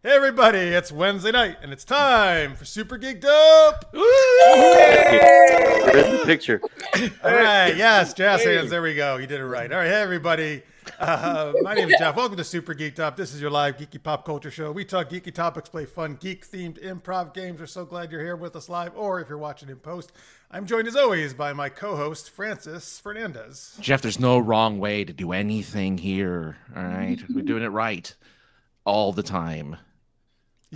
Hey everybody, it's Wednesday night and it's time for Super Geeked Up! Where's the picture? All right, yes, jazz hands, there we go. You did it right. All right, hey everybody. My name is Jeff. Welcome to Super Geeked Up. This is your live geeky pop culture show. We talk geeky topics, play fun geek-themed improv games. We're so glad you're here with us live, or if you're watching in post. I'm joined as always by my co-host, Fernandez. Jeff, there's no wrong way to do anything here, all right? We're doing it right all the time.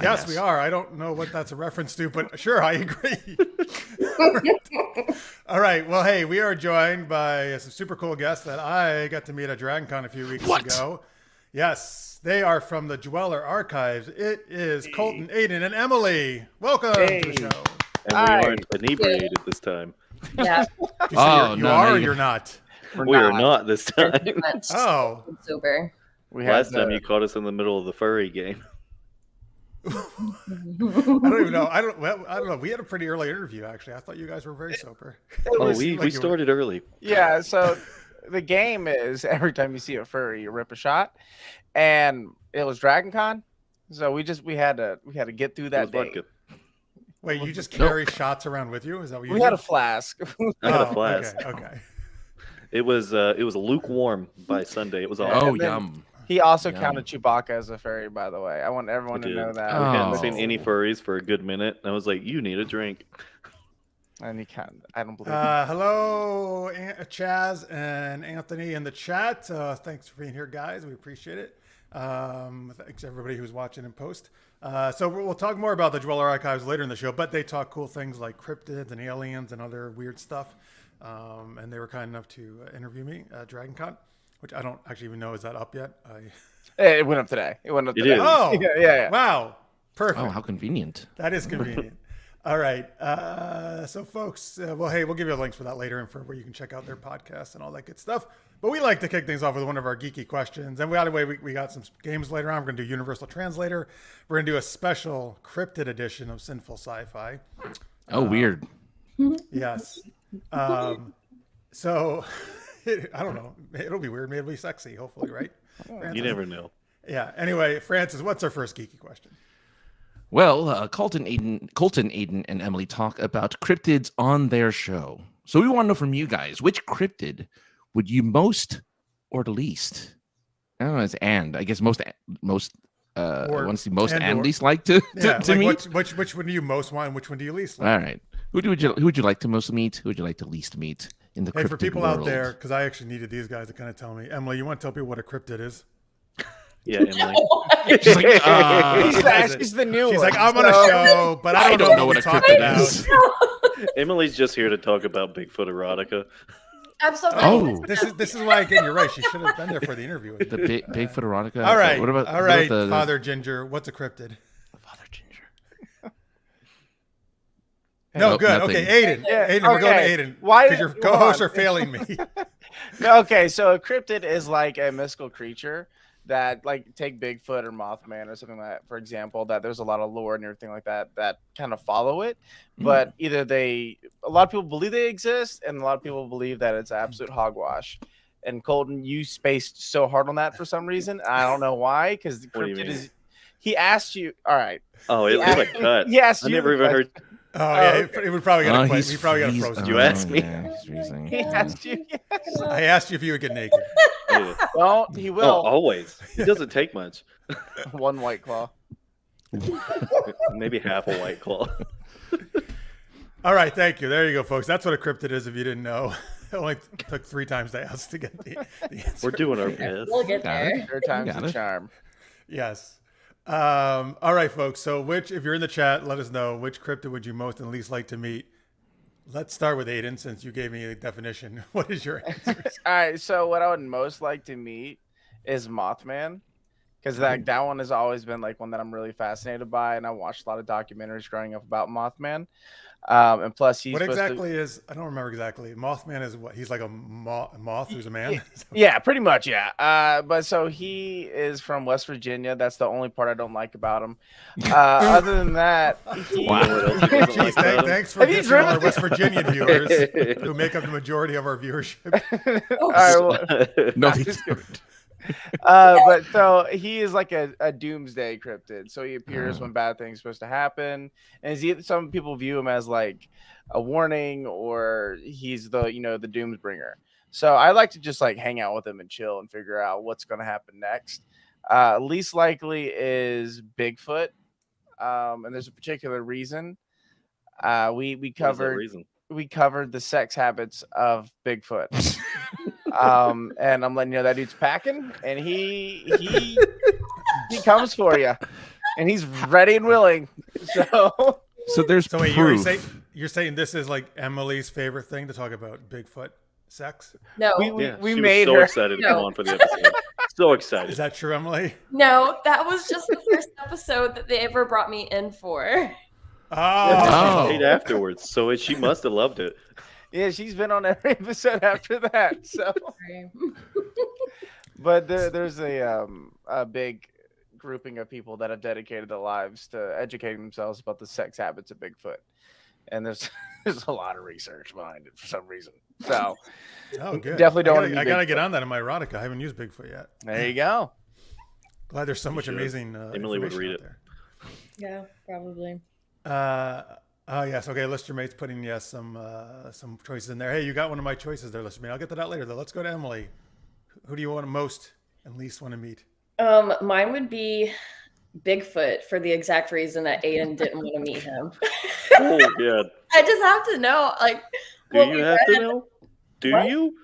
Yes, we are. I don't know what that's a reference to, but sure, I agree. All right. Well, hey, we are joined by some super cool guests that I got to meet at DragonCon a few weeks ago. Yes, they are from the Dweller Archives. It is Colton, Aidann, and Emily. Welcome to the show. And we aren't inebriated this time. Yeah. You are or you're not? We are not this time. Oh. Sober. Last time you caught us in the middle of the furry game. I don't even know. I don't know. We had a pretty early interview, actually. I thought you guys were very sober. We started early. Yeah, so the game is every time you see a furry, you rip a shot, and it was DragonCon, so we had to get through that day. Wait, you just carry shots around with you? Is that what you We do? had a flask. I had a flask. Okay. It was lukewarm by Sunday. It was awesome. Oh, yum. He also counted Chewbacca as a furry, by the way. I want everyone to know that. We hadn't seen any furries for a good minute, and I was like, "You need a drink." And he counted. I don't believe. Hello, Chaz and Anthony in the chat. Thanks for being here, guys. We appreciate it. Thanks everybody who's watching in post. So we'll talk more about the Dweller Archives later in the show, but they talk cool things like cryptids and aliens and other weird stuff. And they were kind enough to interview me at DragonCon, which I don't actually even know is that up yet. It went up today. It is. Oh, yeah. Wow, perfect. Oh, how convenient. That is convenient. All right. So, folks, well, hey, we'll give you links for that later and for where you can check out their podcasts and all that good stuff. But we like to kick things off with one of our geeky questions. And we got some games later on. We're going to do Universal Translator. We're going to do a special cryptid edition of Sinful Sci-Fi. Oh, weird. Yes. So, I don't know. It'll be weird. Maybe it'll be sexy, hopefully, right? You never know. Yeah. Anyway, Francis, what's our first geeky question? Well, Colton, Aidann, and Emily talk about cryptids on their show. So we want to know from you guys, which cryptid would you most or the least? I don't know, it's and. I guess most want to see most and least like to meet? Which one do you most want and which one do you least like? All right. Who would you like to most meet? Who would you like to least meet in the cryptid for people world? out there, because I actually needed these guys to kind of tell me. Emily, you want to tell people what a cryptid is? Yeah, Emily. She's like, She's the new one. She's like, I'm on a show, but I don't know what a cryptid is. Emily's just here to talk about Bigfoot erotica. Absolutely. Oh, This is why I get you right. She should have been there for the interview. the Bigfoot erotica. All right. What about Father Ginger? What's a cryptid? Father Ginger? No, Nope, good. nothing. Okay, Aidann. Yeah, Aidann, we're going to Aidann. Why? Because your co-hosts are failing me. Okay, so a cryptid is like a mystical creature that, like, take Bigfoot or Mothman or something like that, for example, that there's a lot of lore and everything like that kind of follow it. But either a lot of people believe they exist, and a lot of people believe that it's absolute hogwash. And Colton, you spaced so hard on that for some reason. I don't know why, because the cryptid is. He asked you. All right. Oh, it was a cut. He asked I you. never even heard. Oh, yeah. It would probably get a quiz. He probably got a frozen. Did you ask me? Yeah, he's freezing. He asked you. Yes. I asked you if you would get naked. Yeah. Well, he will. Oh, always. It doesn't take much. One White Claw. Maybe half a White Claw. All right, thank you. There you go, folks. That's what a cryptid is if you didn't know. It only took 3 times to ask to get the answer. We're doing our best. We'll get Got there. it. Third time's Got the it. charm. Yes. All right, folks. So if you're in the chat, let us know which cryptid would you most and least like to meet. Let's start with Aidann, since you gave me a definition. What is your answer? All right, so what I would most like to meet is Mothman, because that one has always been like one that I'm really fascinated by, and I watched a lot of documentaries growing up about Mothman. And plus, he's what exactly is? I don't remember exactly. Mothman is what? He's like a moth who's a man. Yeah, pretty much. Yeah. But so he is from West Virginia. That's the only part I don't like about him. Other than that, Jeez, thanks for giving our West Virginian viewers who make up the majority of our viewership. All right, well, No, they don't. But so he is like a doomsday cryptid. So he appears when bad things are supposed to happen, and some people view him as like a warning, or he's the the doomsbringer. So I like to just like hang out with him and chill and figure out what's going to happen next. Least likely is Bigfoot, and there's a particular reason. We What is that covered reason? we covered the sex habits of Bigfoot. And I'm letting you know that dude's packing, and he comes for you, and he's ready and willing. So there's So wait, proof. you're saying this is like Emily's favorite thing to talk about Bigfoot sex? No, we She made was so her. excited to No. come on for the episode. So Is excited. that true, Emily? no, that was just the first episode that they ever brought me in for. Oh, She stayed afterwards, so she must have loved it. Yeah, she's been on every episode after that. So, but there's a big grouping of people that have dedicated their lives to educating themselves about the sex habits of Bigfoot, and there's a lot of research behind it for some reason. So, oh, good. Definitely don't want to be I gotta get Bigfoot. on that in my erotica. I haven't used Bigfoot yet. There you go. Glad there's so much should. amazing. Emily would information read out it. there. Yeah, probably. Oh yes, okay. Lister mate's putting some choices in there. Hey, you got one of my choices there, Lister mate. I'll get to that later though. Let's go to Emily. Who do you want to most and least want to meet? Mine would be Bigfoot for the exact reason that Aidann didn't want to meet him. Oh yeah. I just have to know, like, Do what you we have read. to know? Do What? you?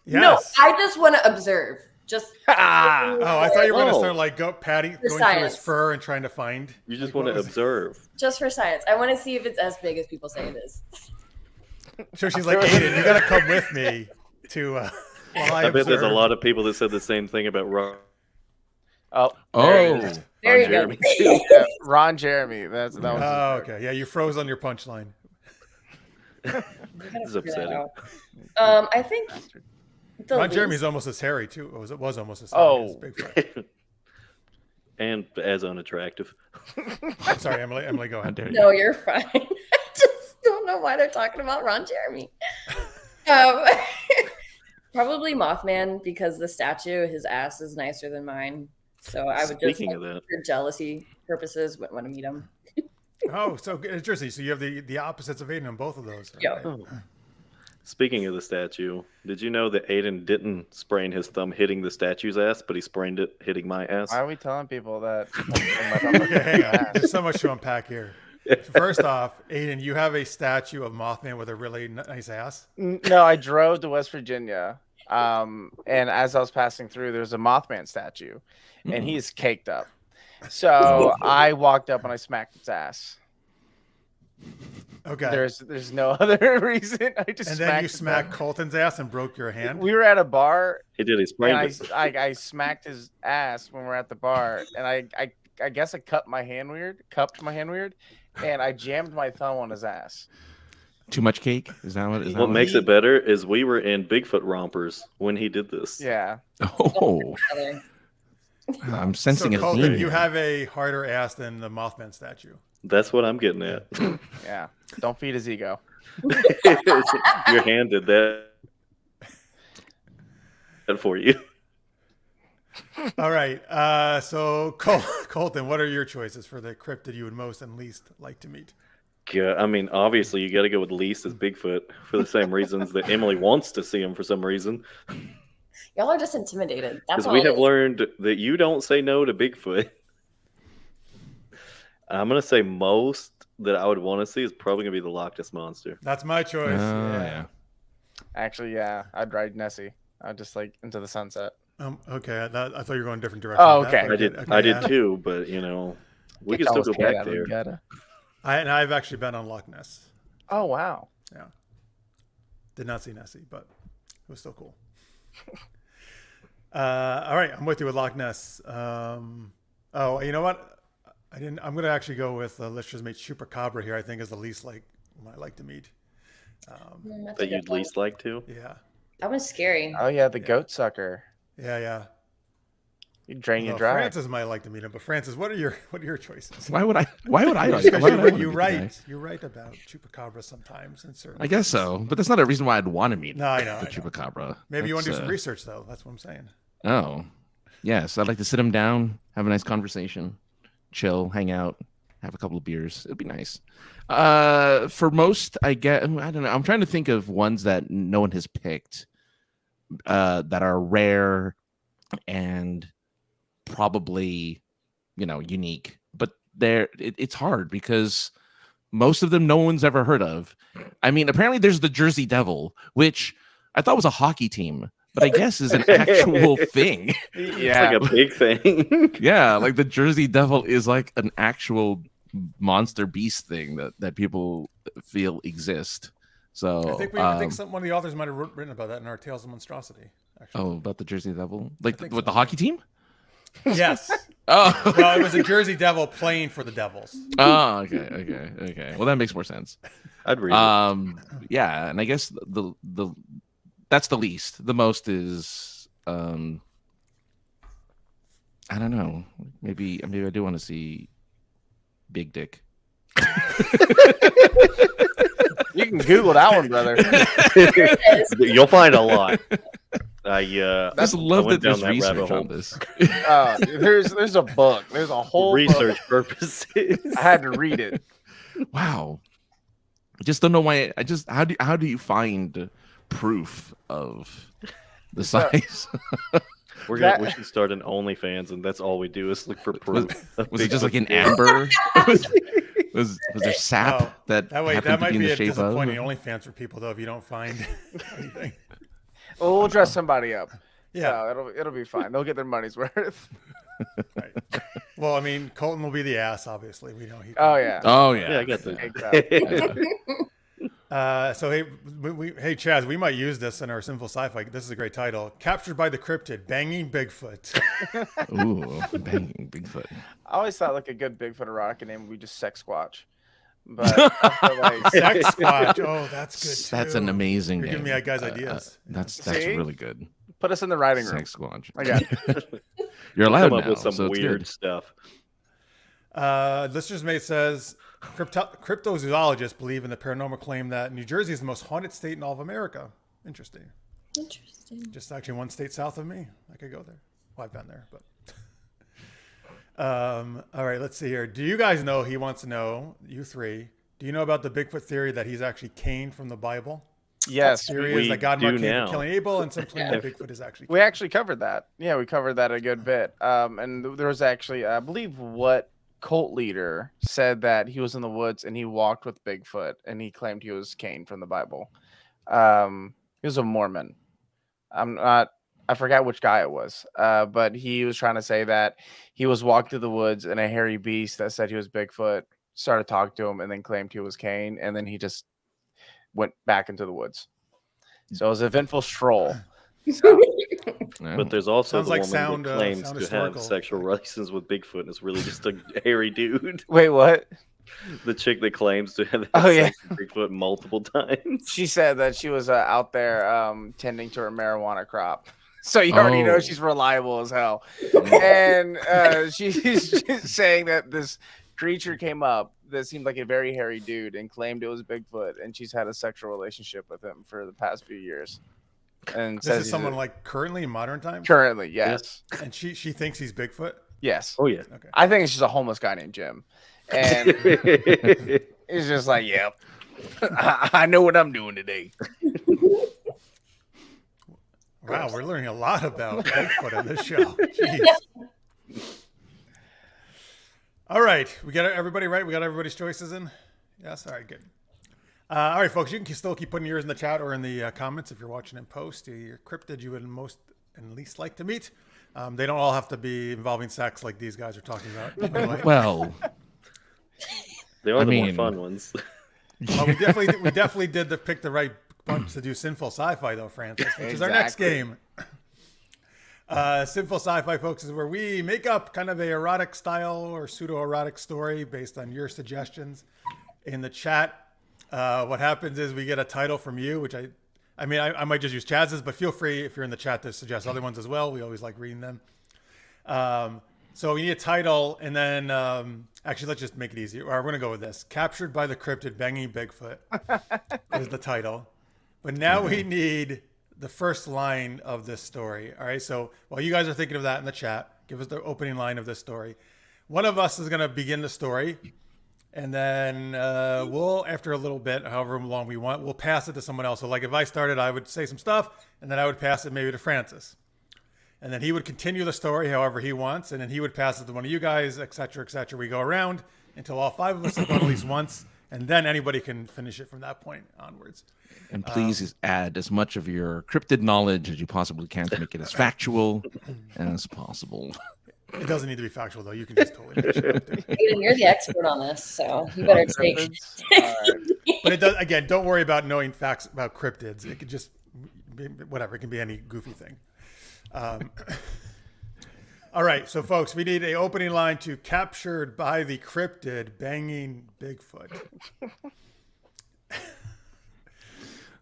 Yes. No, I just want to observe. Just Oh, I thought you were gonna Oh. start like going through his science. fur and trying to find. You just like, want what to was it? observe. just for science. I want to see if it's as big as people say it is. So she's like, Aidann, you gotta come with me to. While I I bet there's a observe." lot of people that said the same thing about Ron. Oh, Oh, There you Jeremy. go. yeah, Ron Jeremy. That was. Oh, okay. Yeah, you froze on your punchline. This is upsetting. I think the Ron least- Jeremy's almost as hairy too. It was almost as hairy as Oh. Bigfoot. And as unattractive. I'm sorry, Emily. Emily, go how ahead. dare you? No, you're fine. I just don't know why they're talking about Ron Jeremy. Um, probably Mothman because the statue, his ass is nicer than mine. So I would just, Speaking of that, for jealousy purposes, wouldn't want to meet him. Oh, so good. Jersey. So you have the opposites of Aidann on both of those. Yeah. Right. speaking of the statue, did you know that Aidann didn't sprain his thumb hitting the statue's ass, but he sprained it hitting my ass? Why are we telling people that? Okay, hang on. There's so much to unpack here. First off, Aidann, you have a statue of Mothman with a really nice ass. No, I drove to West Virginia, and as I was passing through, there's a Mothman statue, and he is caked up. So I walked up and I smacked its ass. Okay. There's no other reason. I just And then you its smacked ass. Colton's ass and broke your hand. We were at a bar, He did. He and sprained it. I smacked his ass when we were at the bar, and I guess I cupped my hand weird, and I jammed my thumb on his ass. Too much cake? Is that what? Is that What makes it better is we were in Bigfoot rompers when he did this. Yeah. Oh, Other- I'm sensing So a Colton, theme. you here. have a harder ass than the Mothman statue. That's what I'm getting at. Yeah. Don't feed his ego. Your hand did that for you. All right. So Colton, what are your choices for the cryptid you would most and least like to meet? Yeah, I mean, obviously, you got to go with least as Bigfoot for the same reasons that Emily wants to see him for some reason. Y'all are just intimidated. That's Because all we it have is. learned that you don't say no to Bigfoot. I'm going to say most that I would want to see is probably going to be the Loch Ness Monster. That's my choice. Oh, yeah. yeah. Actually, yeah, I'd ride Nessie. I'd just like into the sunset. Okay. I thought you were going a different direction. Oh, with that, okay. but I did, okay, I did yeah. too, but you know, we Get can still Thomas go Cat back out of there. the gutter. And I've actually been on Loch Ness. Oh wow. Yeah. Did not see Nessie, but it was still cool. All right, I'm with you with Loch Ness. Oh, you know what? I'm going to actually go with let's just make Chupacabra here. I think is the least like one I like to meet. That's a That good you'd one. least like to. Yeah, That one's scary. Oh yeah, the goat sucker. yeah. You drain you Well, dry. Francis might like to meet him, but Francis, what are your choices? Why would I? Why would I? Because why would I wanna you meet the guy? write you write about Chupacabra sometimes in certain. I guess so, but that's not a reason why I'd want to meet No, I know. the chupacabra. Maybe you want to do That's, some research though. That's what I'm saying. Oh, yes. I'd like to sit him down, have a nice conversation, chill, hang out, have a couple of beers. It'd be nice. For most, I don't know. I'm trying to think of ones that no one has picked that are rare and probably, unique. But it's hard because most of them no one's ever heard of. I mean, apparently there's the Jersey Devil, which I thought was a hockey team, but I guess is an actual thing. Yeah. It's like a big thing. Yeah, like the Jersey Devil is like an actual monster beast thing that people feel exist. So I think one of the authors might have written about that in our Tales of Monstrosity. Actually. about the Jersey Devil, like think with so, the hockey team. Yes. Oh, Well, it was a Jersey Devil playing for the Devils. oh, okay. Well, that makes more sense. I'd read it. Yeah, and I guess the that's the least. The most is I don't know. Maybe I do want to see Big Dick. You can Google that one, brother. You'll find a lot. I just love went that there's down that rabbit research hole. on this. There's a book. There's a whole Research book. purposes. I had to read it. Wow. I just don't know why. How do you find proof of the size? We should start an OnlyFans, and that's all we do is look for proof. Was it just like an amber? was there sap Oh, that That way, happened that to might be in be the a shape of? disappointing OnlyFans for people, though, if you don't find anything. Well, we'll dress somebody up. Yeah. So it'll be fine. They'll get their money's worth. Right. Well, I mean, Colton will be the ass, obviously. We know he. Oh yeah. Oh yeah. Yeah, I got the. Exactly. So hey, hey Chaz, we might use this in our Sinful Sci-Fi. This is a great title. Captured by the Cryptid, Banging Bigfoot. Ooh, banging Bigfoot. I always thought like a good Bigfoot erotica name would be just Sex Squatch. But I feel like Sex Squatch. Oh, that's good too. That's an amazing. You're giving name. me guys ideas. That's See? really good. put us in the writing room. Sex Squatch. I got it. You're allowed Come up now, with some so it's weird good. stuff. Listener's Mate says cryptozoologists believe in the paranormal claim that New Jersey is the most haunted state in all of America. Interesting. Just actually one state south of me. I could go there. Well, I've been there, but. All right, let's see here. Do you guys know? He wants to know. You three. Do you know about the Bigfoot theory that he's actually Cain from the Bible? Yes, Theory we is that God do marked Cain now. for killing Abel, and some claim that Bigfoot is actually. we actually covered that. Yeah, we covered that a good bit. And there was actually, I believe, what cult leader said that he was in the woods and he walked with Bigfoot and he claimed he was Cain from the Bible. He was a Mormon. I forgot which guy it was, but he was trying to say that he was walking through the woods and a hairy beast that said he was Bigfoot started talking to him and then claimed he was Cain, and then he just went back into the woods. So it was an eventful stroll. So, But there's also Sounds the like woman sound, that claims sound to historical. have sexual relations with Bigfoot and is really just a hairy dude. wait, what? The chick that claims to have Oh, yeah. sex with Bigfoot multiple times. She said that she was out there tending to her marijuana crop. So you already know Oh. she's reliable as hell. And she's just saying that this creature came up that seemed like a very hairy dude and claimed it was Bigfoot, and she's had a sexual relationship with him for the past few years. And This says is he's someone like currently in modern times, currently, yes. and she thinks he's Bigfoot. Yes. Oh yeah. Okay. I think it's just a homeless guy named Jim. And he's just like, yep. I know what I'm doing today. Wow, we're learning a lot about Bigfoot on this show. Jeez. All right, we got everybody right. We got everybody's choices in. Yes, all right, good. All right, folks, you can still keep putting yours in the chat or in the comments if you're watching in post. Your cryptid you would most and least like to meet. They don't all have to be involving sex like these guys are talking about. By the way. Well, They are I the more mean- fun ones. Well, we definitely did pick the right bunch to do Sinful Sci-Fi though, Francis, which is our next Exactly. game. Sinful Sci-Fi, folks, is where we make up kind of a erotic style or pseudo-erotic story based on your suggestions in the chat. What happens is we get a title from you, which I might just use Chaz's, but feel free if you're in the chat to suggest other ones as well. We always like reading them. So we need a title, and then actually let's just make it easier. All right, we're gonna go with this: "Captured by the Cryptid, Banging Bigfoot" is the title. But now we need the first line of this story. All right. So while you guys are thinking of that in the chat, give us the opening line of this story. One of us is going to begin the story. And then we'll, after a little bit, however long we want, we'll pass it to someone else. So like if I started, I would say some stuff, and then I would pass it maybe to Francis. And then he would continue the story however he wants, and then he would pass it to one of you guys, et cetera, et cetera. We go around until all 5 of us have gone at least once, and then anybody can finish it from that point onwards. And please add as much of your cryptid knowledge as you possibly can to make it as factual as possible. It doesn't need to be factual, though. You can just totally make shit up, too. Aidann, you're the expert on this, so you better take. But it does, again, don't worry about knowing facts about cryptids. It could just be whatever. It can be any goofy thing. All right, so folks, we need a opening line to "Captured by the Cryptid Banging Bigfoot."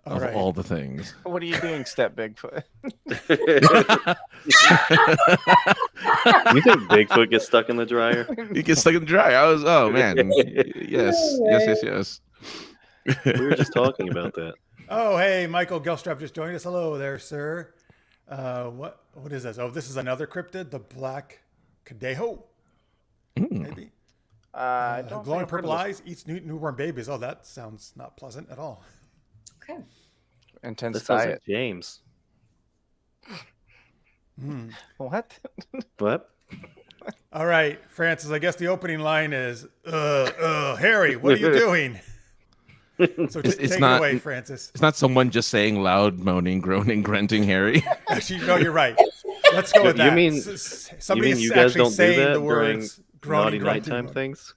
Of all the things. What are you doing, Step Bigfoot? You think Bigfoot gets stuck in the dryer? He gets stuck in the dryer. Oh man. Yes. We were just talking about that. Oh, hey, Michael Gelstrap just joined us. Hello there, sir. What is this? Oh, this is another cryptid, the Black Cadejo. Maybe. I don't Glowing think I've heard purple of this. eyes, eats newborn babies. Oh, that sounds not pleasant at all. Okay. Intense That sounds diet. like James. What? What? All right, Francis, I guess the opening line is, Harry, what are you doing? So take it away, Francis. It's not someone just saying loud, moaning, groaning, grunting, Harry. Actually, no, you're right. Let's go with that. You mean somebody's you guys actually don't do saying that the during words naughty groaning, nighttime grunting. things?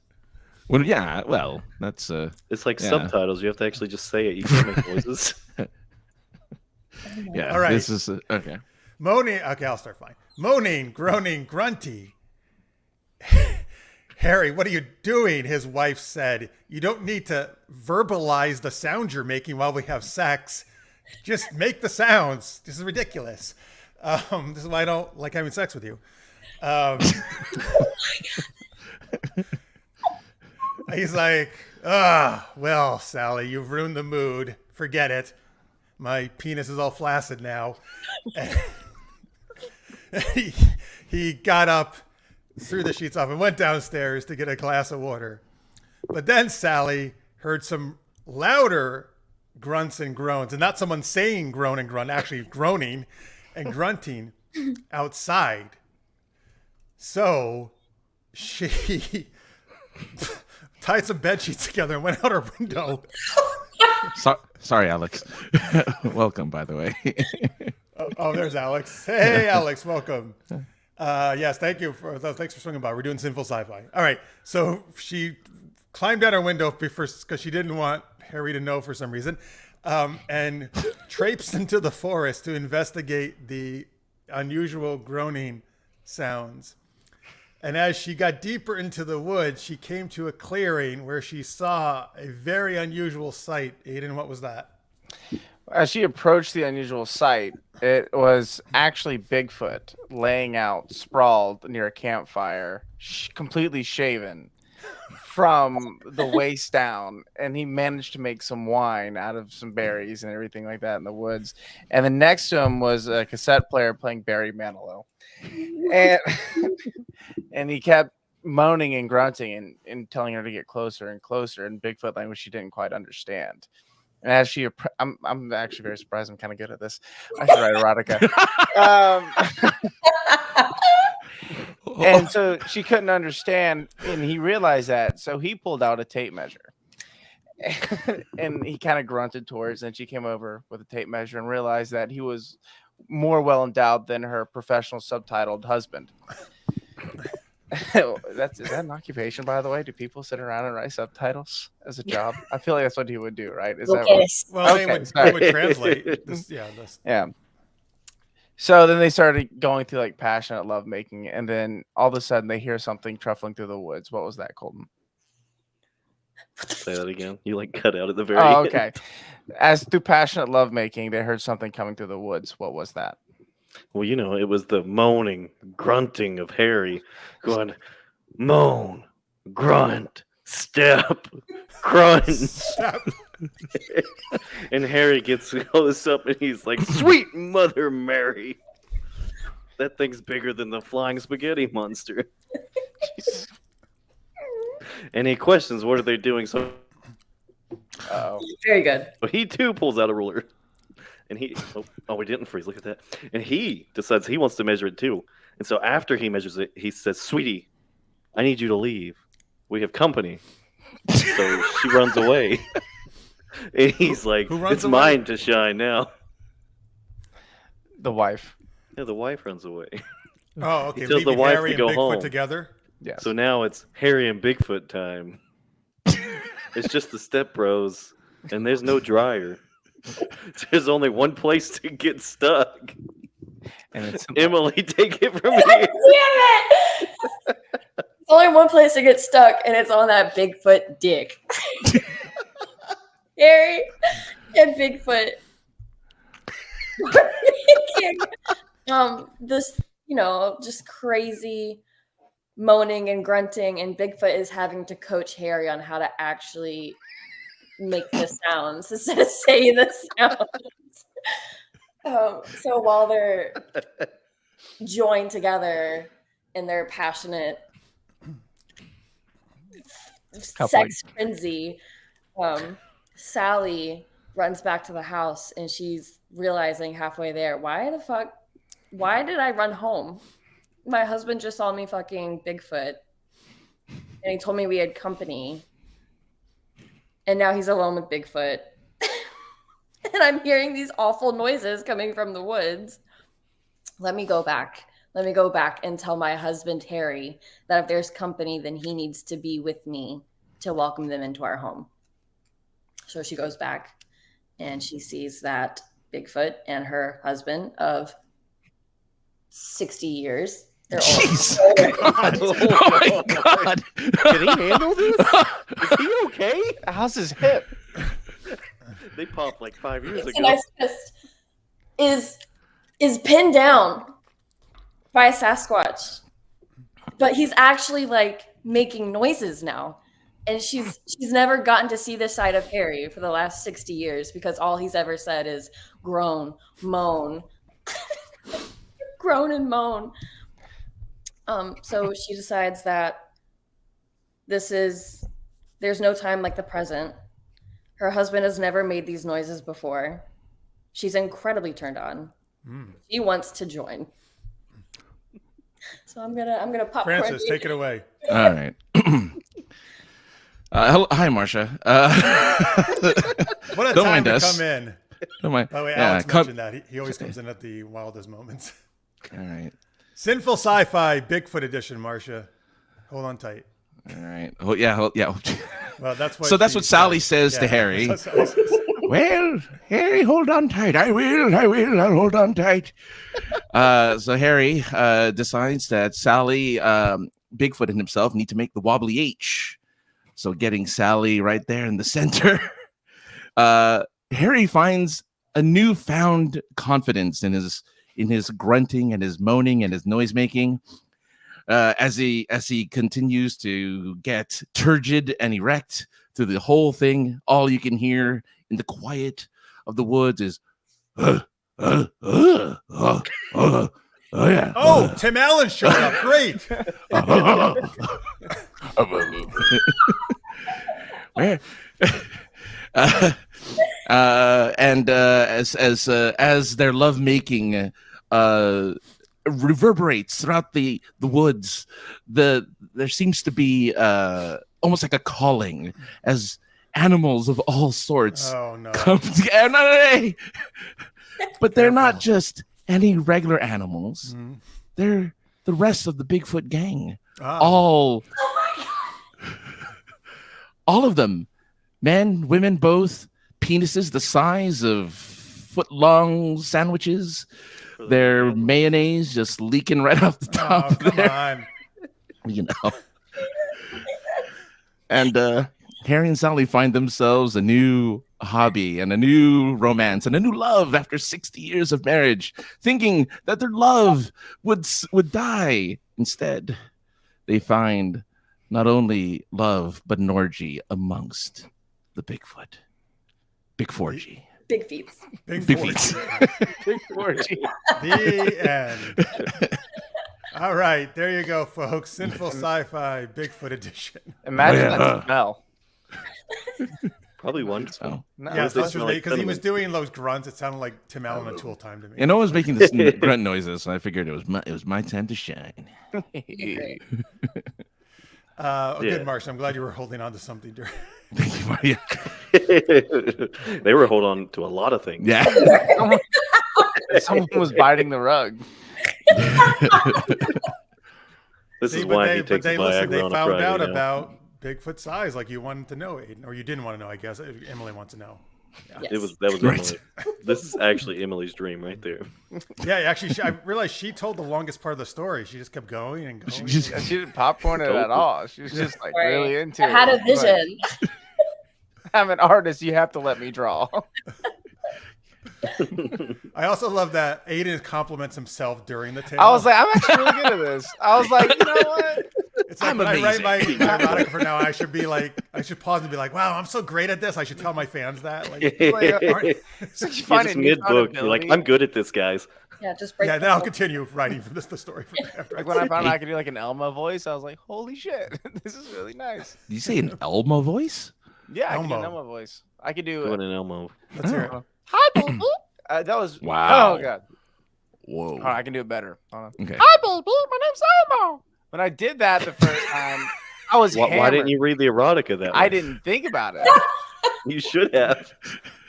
Well, yeah. Well, that's It's like Yeah. subtitles. You have to actually just say it. You can't make noises. yeah. All right. This is okay. Moaning. Okay, I'll start fine. Moaning, groaning, grunty. Harry, what are you doing? His wife said. You don't need to verbalize the sound you're making while we have sex. Just make the sounds. This is ridiculous. This is why I don't like having sex with you. He's like, well, Sally, you've ruined the mood. Forget it. My penis is all flaccid now. He got up, threw the sheets off, and went downstairs to get a glass of water. But then Sally heard some louder grunts and groans, and not someone saying groan and grunt, actually groaning and grunting outside. So she tied some bed sheets together and went out her window. Sorry, Alex. Welcome, by the way. Oh, there's Alex. Hey, Alex, welcome. Yes, thanks for swinging by. We're doing Sinful Sci-Fi. All right, so she climbed out her window because she didn't want Harry to know for some reason, and traipsed into the forest to investigate the unusual groaning sounds. And as she got deeper into the woods, she came to a clearing where she saw a very unusual sight. Aidann, what was that? As she approached the unusual sight, it was actually Bigfoot laying out, sprawled near a campfire, completely shaven from the waist down. And he managed to make some wine out of some berries and everything like that in the woods. And then next to him was a cassette player playing Barry Manilow. And he kept moaning and grunting and telling her to get closer and closer in Bigfoot language she didn't quite understand. And as she, I'm actually very surprised. I'm kind of good at this. I should write erotica. And so she couldn't understand, and he realized that. So he pulled out a tape measure, and he kind of grunted towards. And she came over with a tape measure and realized that he was more well endowed than her professional subtitled husband. Is that an occupation, by the way? Do people sit around and write subtitles as a job? I feel like that's what he would do, right? Is that Well, Okay, they would translate. This. yeah. So then they started going through like passionate lovemaking, and then all of a sudden they hear something truffling through the woods. What was that, Colton? Say that again. You like cut out at the very Oh, end. okay. As through passionate lovemaking, they heard something coming through the woods. What was that? Well, you know, it was the moaning, grunting of Harry going, moan, grunt, step, crunch. Step. And Harry gets close up and he's like, "Sweet Mother Mary. That thing's bigger than the flying spaghetti monster." And he questions what are they doing. So Very good. he too pulls out a ruler. And he we didn't freeze. Look at that. And he decides he wants to measure it too. And so after he measures it, he says, "Sweetie, I need you to leave. We have company." So she runs away. And he's like, Who runs "It's away? mine to shine now." The wife. Yeah, the wife runs away. Oh, okay. He tells the Leaving wife Harry to go and Bigfoot home. together. Yes. So now it's Harry and Bigfoot time. It's just the Step Bros, and there's no dryer. There's only one place to get stuck. and it's Emily, take it from Damn here. it! There's only one place to get stuck, and it's on that Bigfoot dick. Harry and Bigfoot. This, just crazy moaning and grunting, and Bigfoot is having to coach Harry on how to actually make the sounds instead of say the sounds. So while they're joined together in their passionate sex frenzy, Sally runs back to the house and she's realizing halfway there, why did I run home? My husband just saw me fucking Bigfoot and he told me we had company. And now he's alone with Bigfoot. And I'm hearing these awful noises coming from the woods. Let me go back and tell my husband, Harry, that if there's company, then he needs to be with me to welcome them into our home. So she goes back and she sees that Bigfoot and her husband of 60 years. They're Jeez. God. Oh my God. Can he handle this? Is he okay? How's his hip? They popped like 5 years The ago. nice fist is pinned down by a Sasquatch, but he's actually like making noises now, and she's never gotten to see this side of Harry for the last 60 years because all he's ever said is groan, moan, groan and moan. So she decides that there's no time like the present. Her husband has never made these noises before. She's incredibly turned on. She wants to join. So I'm gonna pop. Francis, take it away. All right. Hello, hi, Marcia. What a Don't time mind to us. come in. Don't mind. By the way, Yeah, Alex mentioned that. He always comes in at the wildest moments. All right. Sinful Sci-Fi Bigfoot Edition, Marcia. Hold on tight. All right. Oh yeah. Yeah. Well, that's what. So that's she what Sally said. says to Harry. that's what Sally says. Well, Harry, hold on tight. I will. I'll hold on tight. So Harry decides that Sally, Bigfoot and himself need to make the wobbly H. So getting Sally right there in the center, Harry finds a newfound confidence in his grunting and his moaning and his noise making. As he continues to get turgid and erect through the whole thing, all you can hear in the quiet of the woods is yeah. Oh, Tim Allen showed up. Great. And as their lovemaking reverberates throughout the woods, there seems to be almost like a calling as animals of all sorts come together. But they're not just any regular animals. They're the rest of the Bigfoot gang. All of them, men, women, both, penises the size of foot-long sandwiches. Their mayonnaise just leaking right off the top. Come on. And Harry and Sally find themselves a new hobby and a new romance and a new love after 60 years of marriage, thinking that their love would die. Instead, they find not only love, but an orgy amongst the Bigfoot. Big 4G. Big feet. Big 4G. feet. Big 4G. The end. All right, there you go, folks. Sinful Sci-Fi Bigfoot edition. Imagine Yeah. that smell. Probably wonderful. Oh. No, Yes, they this smell was like because he was cinnamon. doing those grunts. It sounded like Tim Allen and Tool time to me. You know, I was making this grunt noises, so I figured it was my time to shine. Great. Oh, Yeah. good, Marsh. I'm glad you were holding on to something during. Thank you, Maria. They were holding on to a lot of things. Yeah. someone was biting the rug. This See, is but why they, he but takes they Viagra listened. They on a found Friday out now. about Bigfoot size, like you wanted to know, Aidan, or you didn't want to know. I guess Emily wants to know. Yes. That was Right. Emily. This is actually Emily's dream right there. Yeah, actually, I realized she told the longest part of the story. She just kept going and going. She just- And she didn't popcorn it at all. She was just like Right. really into I had a it. Like, vision. I'm an artist. You have to let me draw. I also love that Aidan compliments himself during the tale. I was like, I'm actually really good at this. I was like, you know what? it's like I'm when I write my amazing. erotica for now, I should be like, I should pause and be like, wow, I'm so great at this. I should tell my fans that. Like, It's like you You're find just a mid newfound book. You're like, ability. I'm good at this, guys. Yeah, just break. yeah, the then I'll mold. continue writing from the story from after. Like when I found out I could do like an Elma voice, I was like, holy shit, this is really nice. Did you say an Elmo voice? Yeah, I could do an Elmo. Elma voice. I could do Doing an Elmo. Let's hear it. hi baby. That was Wow. Oh god. Whoa. Hold on, I can do it better. Hold on. Okay. Hi baby, my name's Elmo. When I did that the first time, I was Why didn't hammered. you read the erotica that way? I didn't think about it. You should have.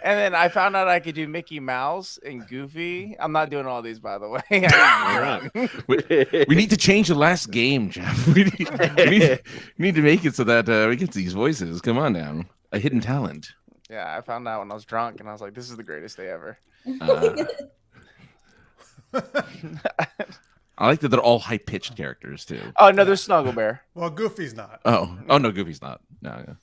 And then I found out I could do Mickey Mouse and Goofy. I'm not doing all these, by the way. I'm drunk. We need to change the last game, Jeff. We need to make it so that we get these voices. Come on now. A hidden talent. Yeah, I found out when I was drunk, and I was like, "This is the greatest day ever." Uh, I like that they're all high pitched characters too. Oh no, there's Snuggle Bear. Well, Goofy's not. Oh no, Goofy's not. No.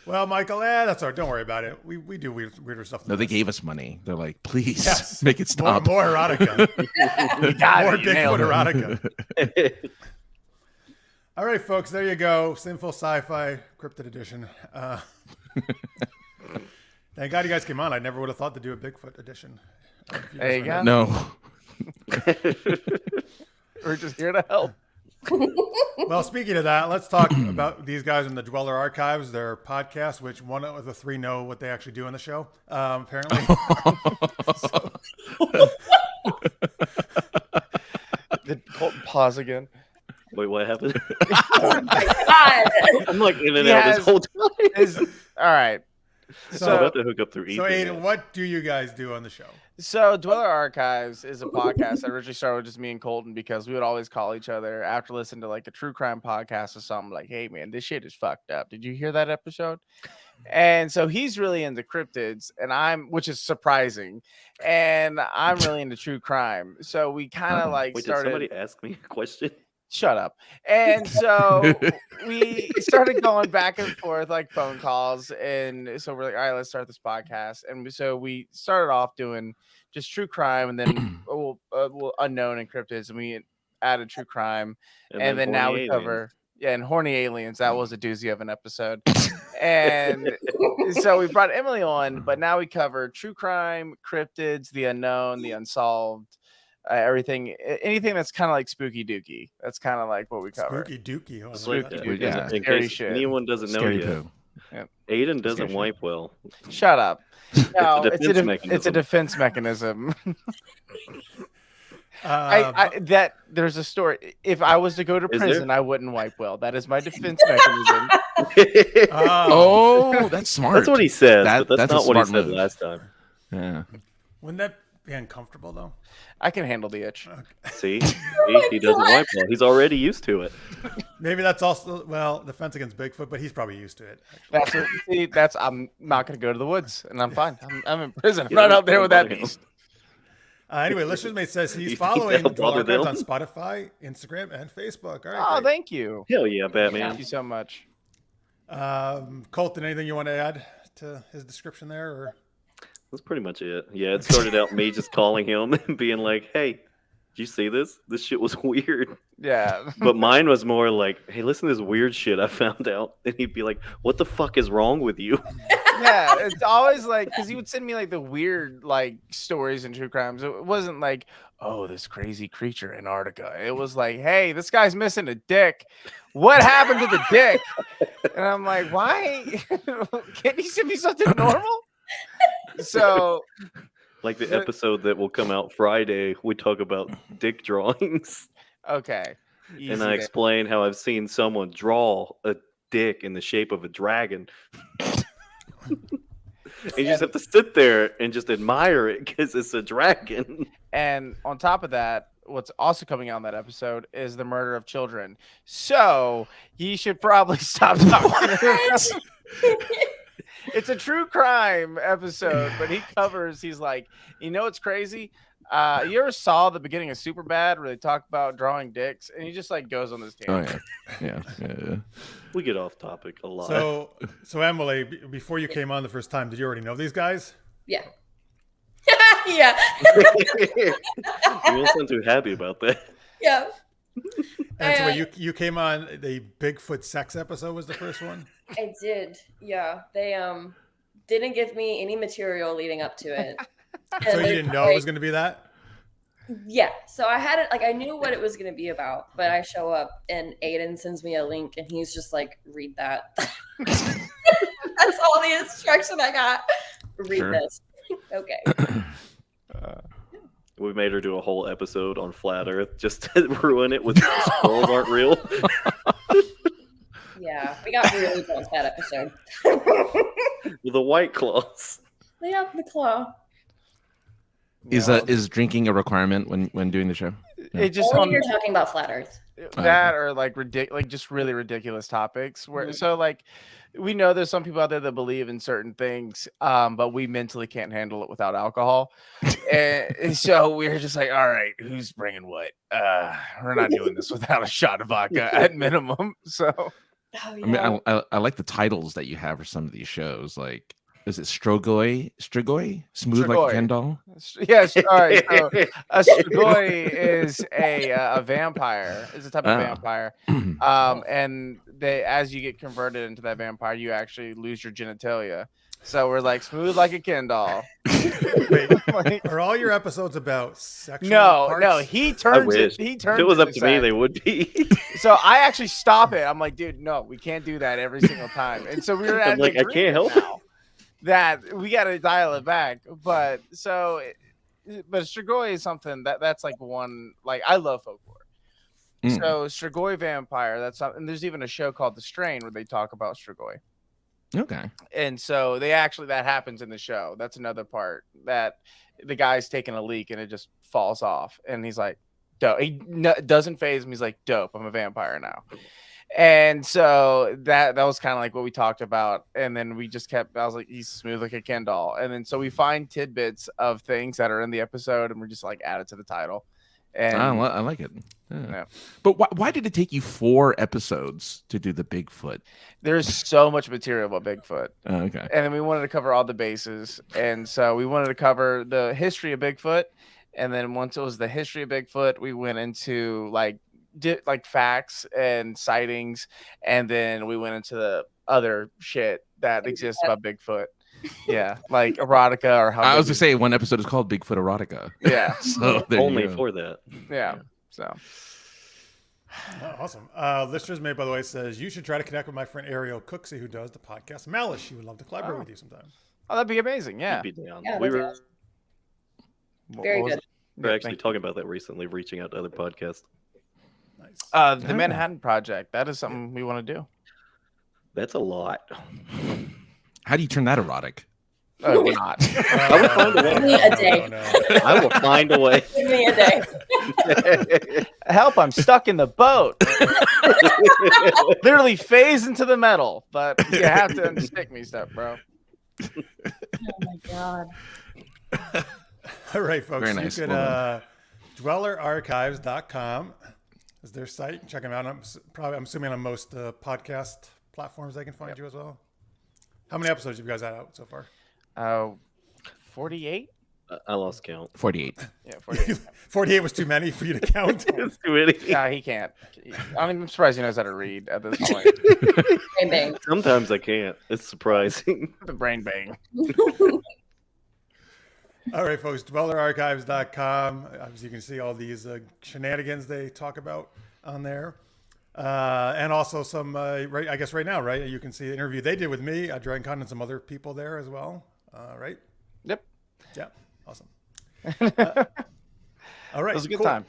Well, Michael, that's all right. Don't worry about it. We do weirder stuff. No, they gave us money. They're like, please Yes. make it stop. More erotica. Got More it, you nailed Bigfoot it. erotica. All right, folks, there you go. Sinful Sci-Fi Cryptid Edition. Thank God you guys came on. I never would have thought to do a Bigfoot edition. There you go. No. We're just here to help. Well, speaking of that, let's talk about these guys in the Dweller Archives, their podcast, which one of the three know what they actually do in the show, apparently. Did Colton pause again? Wait, what happened? Oh my God. I'm like in and He out has- this whole time. All right. I'm So, about to hook up through so Ethernet. Aidan, what do you guys do on the show? So Dweller Archives is a podcast that originally started with just me and Colton because we would always call each other after listening to like a true crime podcast or something like, hey man, this shit is fucked up. Did you hear that episode? And so he's really into cryptids and which is surprising. And I'm really into true crime. So we kind of like Wait, started. did somebody ask me a question? Shut up. And so we started going back and forth like phone calls. And so we're like, all right, let's start this podcast. And so we started off doing just true crime and then unknown and cryptids. And we added true crime. And then now we cover, and horny aliens. That was a doozy of an episode. And so we brought Emily on, but now we cover true crime, cryptids, the unknown, the unsolved. Anything that's kind of like spooky dooky. That's kind of like what we cover. Spooky Dookie. Oh, I Spooky like that. Dookie. Yeah. In Scary case shit. anyone doesn't know Scary yet, poo. Aiden doesn't Scary shit. wipe well. Shut up. No, It's a defense it's a defense mechanism. But- That there's a story. If I was to go to Is there? prison, I wouldn't wipe well. That is my defense mechanism. Oh, that's smart. That's what he says, That- but that's that's a not what he smart said move. last time. Yeah. Wouldn't that be uncomfortable, though? I can handle the itch. See, he doesn't wipe well. He's already used to it. Maybe that's also, well, defense against Bigfoot, but he's probably used to it. I'm not going to go to the woods, and I'm fine. I'm in prison. I'm You not know, out there with that nobody beast. Anyway, Listeners Mate says he's You think following that'll Dweller bother Archives them? on Spotify, Instagram, and Facebook. All right. Oh, great. thank you. Hell yeah, Batman. Thank you so much. Colton, anything you want to add to his description there? Or That's pretty much it. Yeah, it started out me just calling him and being like, "Hey, you see this? This shit was weird. Yeah. But mine was more like, hey, listen to this weird shit I found out. And he'd be like, what the fuck is wrong with you? Yeah, it's always like, because he would send me like the weird like stories and true crimes. It wasn't like, oh, this crazy creature in Antarctica. It was like, hey, this guy's missing a dick. What happened to the dick? And I'm like, why? Can't you send me something normal? So Like the episode that will come out Friday, we talk about dick drawings. okay. And Easy I there. explain how I've seen someone draw a dick in the shape of a dragon. And you just have to sit there and just admire it because it's a dragon. And on top of that, what's also coming out in that episode is the murder of children. So he should probably stop talking. It's a true crime episode, but he's like, you know what's crazy? You ever saw the beginning of Superbad where they talk about drawing dicks? And he just like goes on this Oh tangent. yeah. We get off topic a lot. So Emily, before you came on the first time, did you already know these guys? Yeah. Yeah. You don't sound too happy about that. Yeah. And so wait, you came on the Bigfoot sex episode was the first one? I did. Yeah. They didn't give me any material leading up to it. So you didn't know it was going to be that? Yeah. So I had it, like, I knew what it was going to be about, but I show up and Aidann sends me a link and he's just like, read that. That's all the instruction I got. Read this. Okay. We made her do a whole episode on Flat Earth just to ruin it with the squirrels aren't real. Yeah. We got really close that episode. With the White Claws. Yeah, the claw. Is drinking a requirement when doing the show? It just Only you're talking about flat Earth. that or like just really ridiculous topics where so like we know there's some people out there that believe in certain things but we mentally can't handle it without alcohol and so we're just like, all right, who's bringing what? We're not doing this without a shot of vodka at minimum. So Oh, I yeah. mean, I like the titles that you have for some of these shows. Like, is it Strigoi? Smooth like Strigoi. a Ken doll? yes, all right. So a strigoi is a vampire. Is a type of Oh. vampire. And they, as you get converted into that vampire, you actually lose your genitalia. So we're like smooth like a Ken doll. Wait, Like, are all your episodes about sexual no, parts? he I turns wish. it. He If turns it was it up to to me, sex. they would be. So I actually stop it. I'm like, dude, no, we can't do that every single time. And so we were at I'm like, an I can't agreement help it. now that we got to dial it back. But so, but Strigoi is something that's like one, like I love folklore. Mm. So Strigoi vampire, that's something. And there's even a show called The Strain where they talk about Strigoi. Okay. And so they actually, that happens in the show. That's another part that the guy's taking a leak and it just falls off. And he's like, dope. Doesn't phase him. He's like, dope. I'm a vampire now. And so that was kind of like what we talked about. And then we just kept, I was like, he's smooth like a Ken doll. And then so we find tidbits of things that are in the episode and we're just like add it to the title. And I like it. Yeah. Yeah. But why did it take you 4 episodes to do the Bigfoot? there's so much material about Bigfoot. Okay. And then we wanted to cover all the bases. And so we wanted to cover the history of Bigfoot. And then once it was the history of Bigfoot, we went into like facts and sightings. And then we went into the other shit that exists about Bigfoot. Yeah, like erotica or how I was big gonna say one episode is called Bigfoot Erotica. Yeah. So there you Only go. for that. Yeah. So Oh, awesome. Listeners Made, by the way, says you should try to connect with my friend Ariel Cooksey, who does the podcast Malice. She would love to collaborate Oh. with you sometime. oh, that'd be amazing. Yeah. He'd be down. Yeah, we that'd be were, awesome. Very What was good. it? we were Yeah, actually thank you. talking about that recently, reaching out to other podcasts. Nice. The Manhattan Project. That is something we want to do. That's a lot. How do you turn that erotic? We're not. I will find a Give way. me a day. No. I will find a way. Give me a day. Help! I'm stuck in the boat. Literally phase into the metal, but you have to unstick me stuff, bro. Oh my god. All right, folks. Very nice. You could Well dwellerarchives.com is their site. Check them out. I'm assuming on most podcast platforms they can find you as well. How many episodes have you guys had out so far? 48. I lost count. 48. Yeah, 48. 48 was too many for you to count. It's too many. Yeah, he can't. I'm surprised he knows how to read at this point. Bang, bang. Sometimes I can't. It's surprising. The brain bang. All right, folks, dwellerarchives.com. Obviously, you can see all these shenanigans they talk about on there. And also some, I guess right now, right? You can see the interview they did with me, Dragon Con, and some other people there as well, right? Yep. Yeah, awesome. All right. It was a good cool. time.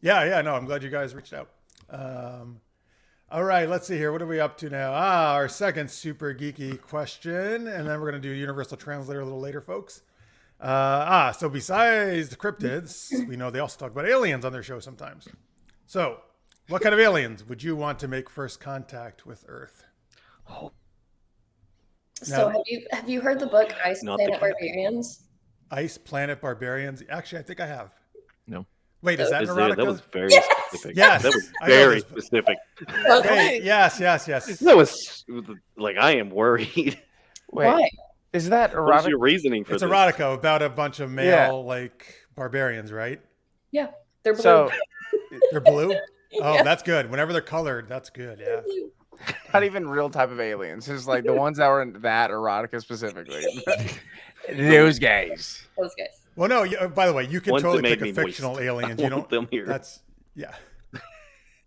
Yeah, no, I'm glad you guys reached out. All right, let's see here. What are we up to now? Our second super geeky question, and then we're going to do Universal Translator a little later, folks. So besides the cryptids, we know they also talk about aliens on their show sometimes. So, what kind of aliens would you want to make first contact with Earth? So have you heard the book Ice Not Planet the- Barbarians? Ice Planet Barbarians. Actually, I think I have. No. Wait, is that an erotica? That was very Yes! specific. Yes! That was I know very this. specific. Hey, yes. That was like, I am worried. Wait, Why? is that What's erotic? your reasoning for It's this? erotica about a bunch of male like barbarians, right? Yeah, they're blue. So, They're blue. Oh, Yeah. that's good. Whenever they're colored, that's good. Yeah. not even real type of aliens. It's like the ones that were in that erotica specifically. Those guys. Those guys. Well, no. By the way, you can Ones that totally made pick a me fictional moist. alien. I You want don't. them here. That's yeah.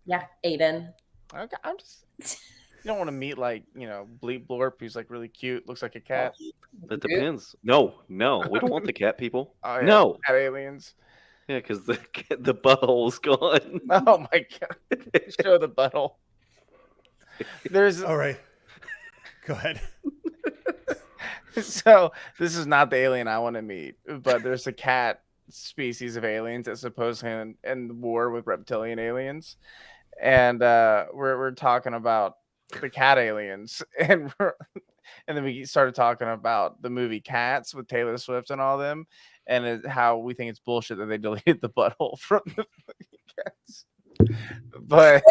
Yeah, Aidann. Okay, I'm just. You don't want to meet like Bleep Blorp, who's like really cute, looks like a cat. That depends. No, we don't want the cat people. Oh, yeah. No. Cat aliens. Yeah, because the butthole's gone. Oh my god! Show the butthole. There's All right. Go ahead. so this is not the alien I want to meet, but there's a cat species of aliens that supposedly in war with reptilian aliens, and we're talking about the cat aliens, and then we started talking about the movie Cats with Taylor Swift and all them, and how we think it's bullshit that they deleted the butthole from the cats. But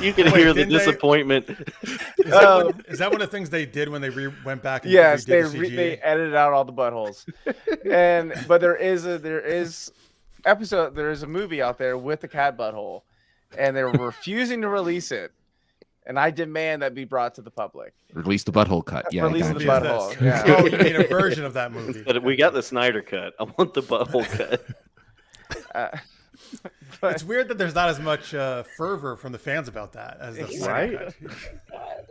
You can Wait, hear the didn't they- disappointment. Is that one of the things they did when they went back and yes, redid the CGI? they edited out all the buttholes, but there is a movie out there with the cat butthole, and they're refusing to release it, and I demand that be brought to the public. Release the butthole cut. Yeah. Release I the got you. butthole. This. Yeah. Oh, you mean a version of that movie? But we got the Snyder cut. I want the butthole cut. But It's weird that there's not as much fervor from the fans about that as the Snyder Right? cut.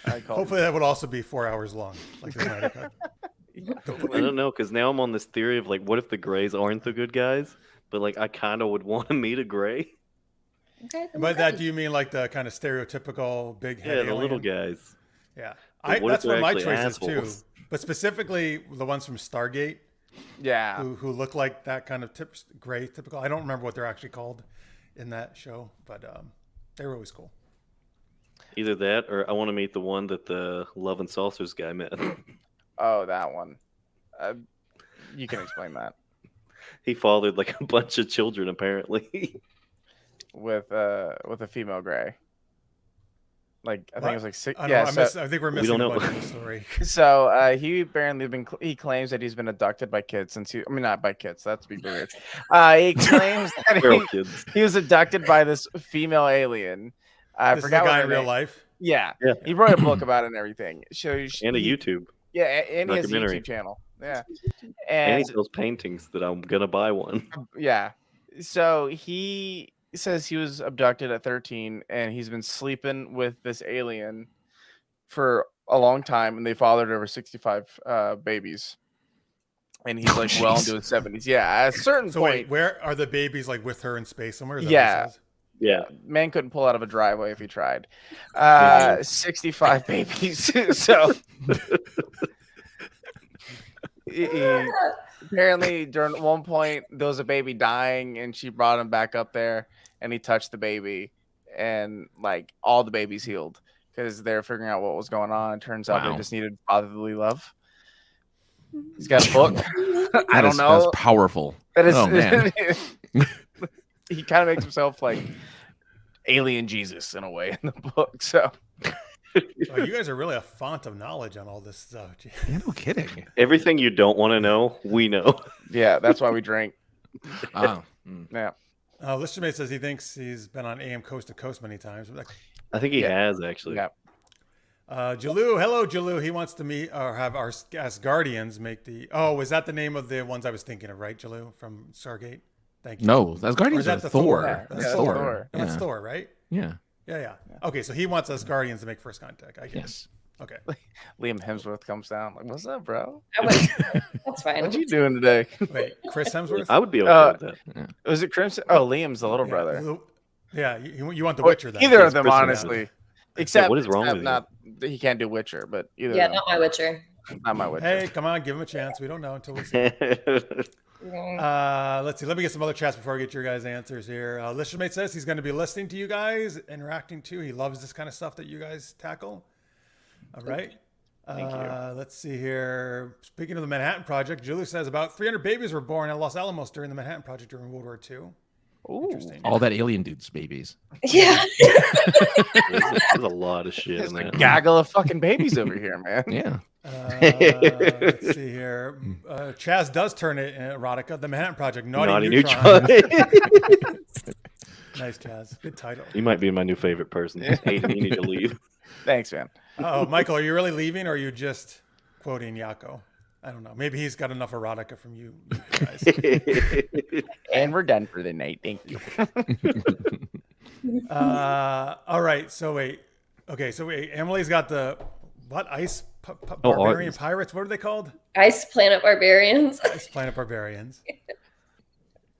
I call Hopefully, that would also be 4 hours long, like the Snyder cut. I don't know, because now I'm on this theory of like, what if the Greys aren't the good guys? But like, I kind of would want to meet a Grey. Okay. then By we're that, good. do you mean like the kind of stereotypical big head Yeah, the little alien? guys. Yeah, But what if that's one of they're my actually choices too. assholes? But specifically, the ones from Stargate yeah. who look like that kind of gray typical. I don't remember what they're actually called in that show, but they were always cool. Either that, or I want to meet the one that the Love and Saucers guy met. Oh, that one. You can explain that He fathered like a bunch of children, apparently. with a female gray. Like I think it was like six. I, don't Yeah. know, So, I think we're We missing don't a know. bunch of the story. so he apparently he claims that he's been abducted by kids since he. I mean, not by kids. That's be weird. He claims that Feral kids. he was abducted by this female alien. I This is forgot the guy what in her real name- life. Yeah. Yeah. He wrote a book about it and everything. So And a he- YouTube. Yeah, and he has a documentary. YouTube channel. Yeah. And And he sells paintings that I'm going to buy one. yeah. So he says he was abducted at 13 and he's been sleeping with this alien for a long time, and they fathered over 65 babies. And he's like well Jeez. into his 70s. Yeah. At a certain So point, wait, where are the babies like with her in space somewhere? Is that Yeah. what it says? Yeah. man couldn't pull out of a driveway if he tried. Yeah. 65 babies. So apparently during one point there was a baby dying and she brought him back up there and he touched the baby and like all the babies healed because they're figuring out what was going on. It turns out Wow. they just needed fatherly love. He's got a book. I That don't is- know. That's powerful. That is, Oh, man. he kind of makes himself like alien Jesus in a way in the book. So Oh, you guys are really a font of knowledge on all this stuff. Gee. Yeah, no kidding. Everything you don't want to know, we know. Yeah, that's why we drink. Oh, Yeah. Listermate says he thinks he's been on AM Coast to Coast many times. I think he has actually. Yeah. Jalou, hello, Jalou. He wants to meet or have our Asgardians make the. Oh, is that the name of the ones I was thinking of, right, Jalou, from Stargate? Thank you. no, that's Or Guardians is that of the Thor. Thor? That's That's Thor. Thor. That's Yeah. Thor, right? Yeah. Yeah. Okay, so he wants Asgardians to make first contact. I guess. Yes. Okay. Liam Hemsworth comes down. Like, what's up, bro? That's fine. What you doing today? Wait, Chris Hemsworth? I would be okay with that. Was it Crimson? Oh, Liam's the little Yeah, brother. Yeah, you want the Or Witcher then? either of His them, personality. honestly. Except, what is wrong with you? not he can't do Witcher, but either Yeah, of them. not my Witcher. Not my Witcher. Hey, come on, give him a chance. We don't know until we see. Let's see. Let me get some other chats before I get your guys' answers here. Listermate says he's going to be listening to you guys, interacting too. He loves this kind of stuff that you guys tackle. All right. Thank you. Let's see here. Speaking of the Manhattan Project, Julie says about 300 babies were born at Los Alamos during the Manhattan Project during World War II. Ooh. Interesting. All that alien dude's babies. Yeah. There's a lot of shit There's in a there. gaggle of fucking babies over here, man. Yeah. Let's see here. Chaz does turn it in erotica. The Manhattan Project, Naughty Neutron. Neutron. Nice, Chaz. Good title. You might be my new favorite person. Aidan, you need to leave. Thanks, man. Oh, Michael, are you really leaving, or are you just quoting Yako? I don't know. Maybe he's got enough erotica from you guys. And we're done for the night. Thank you. All right. So wait. Okay. So wait. Emily's got the what? Ice barbarian pirates. What are they called? Ice Planet Barbarians. Ice Planet Barbarians.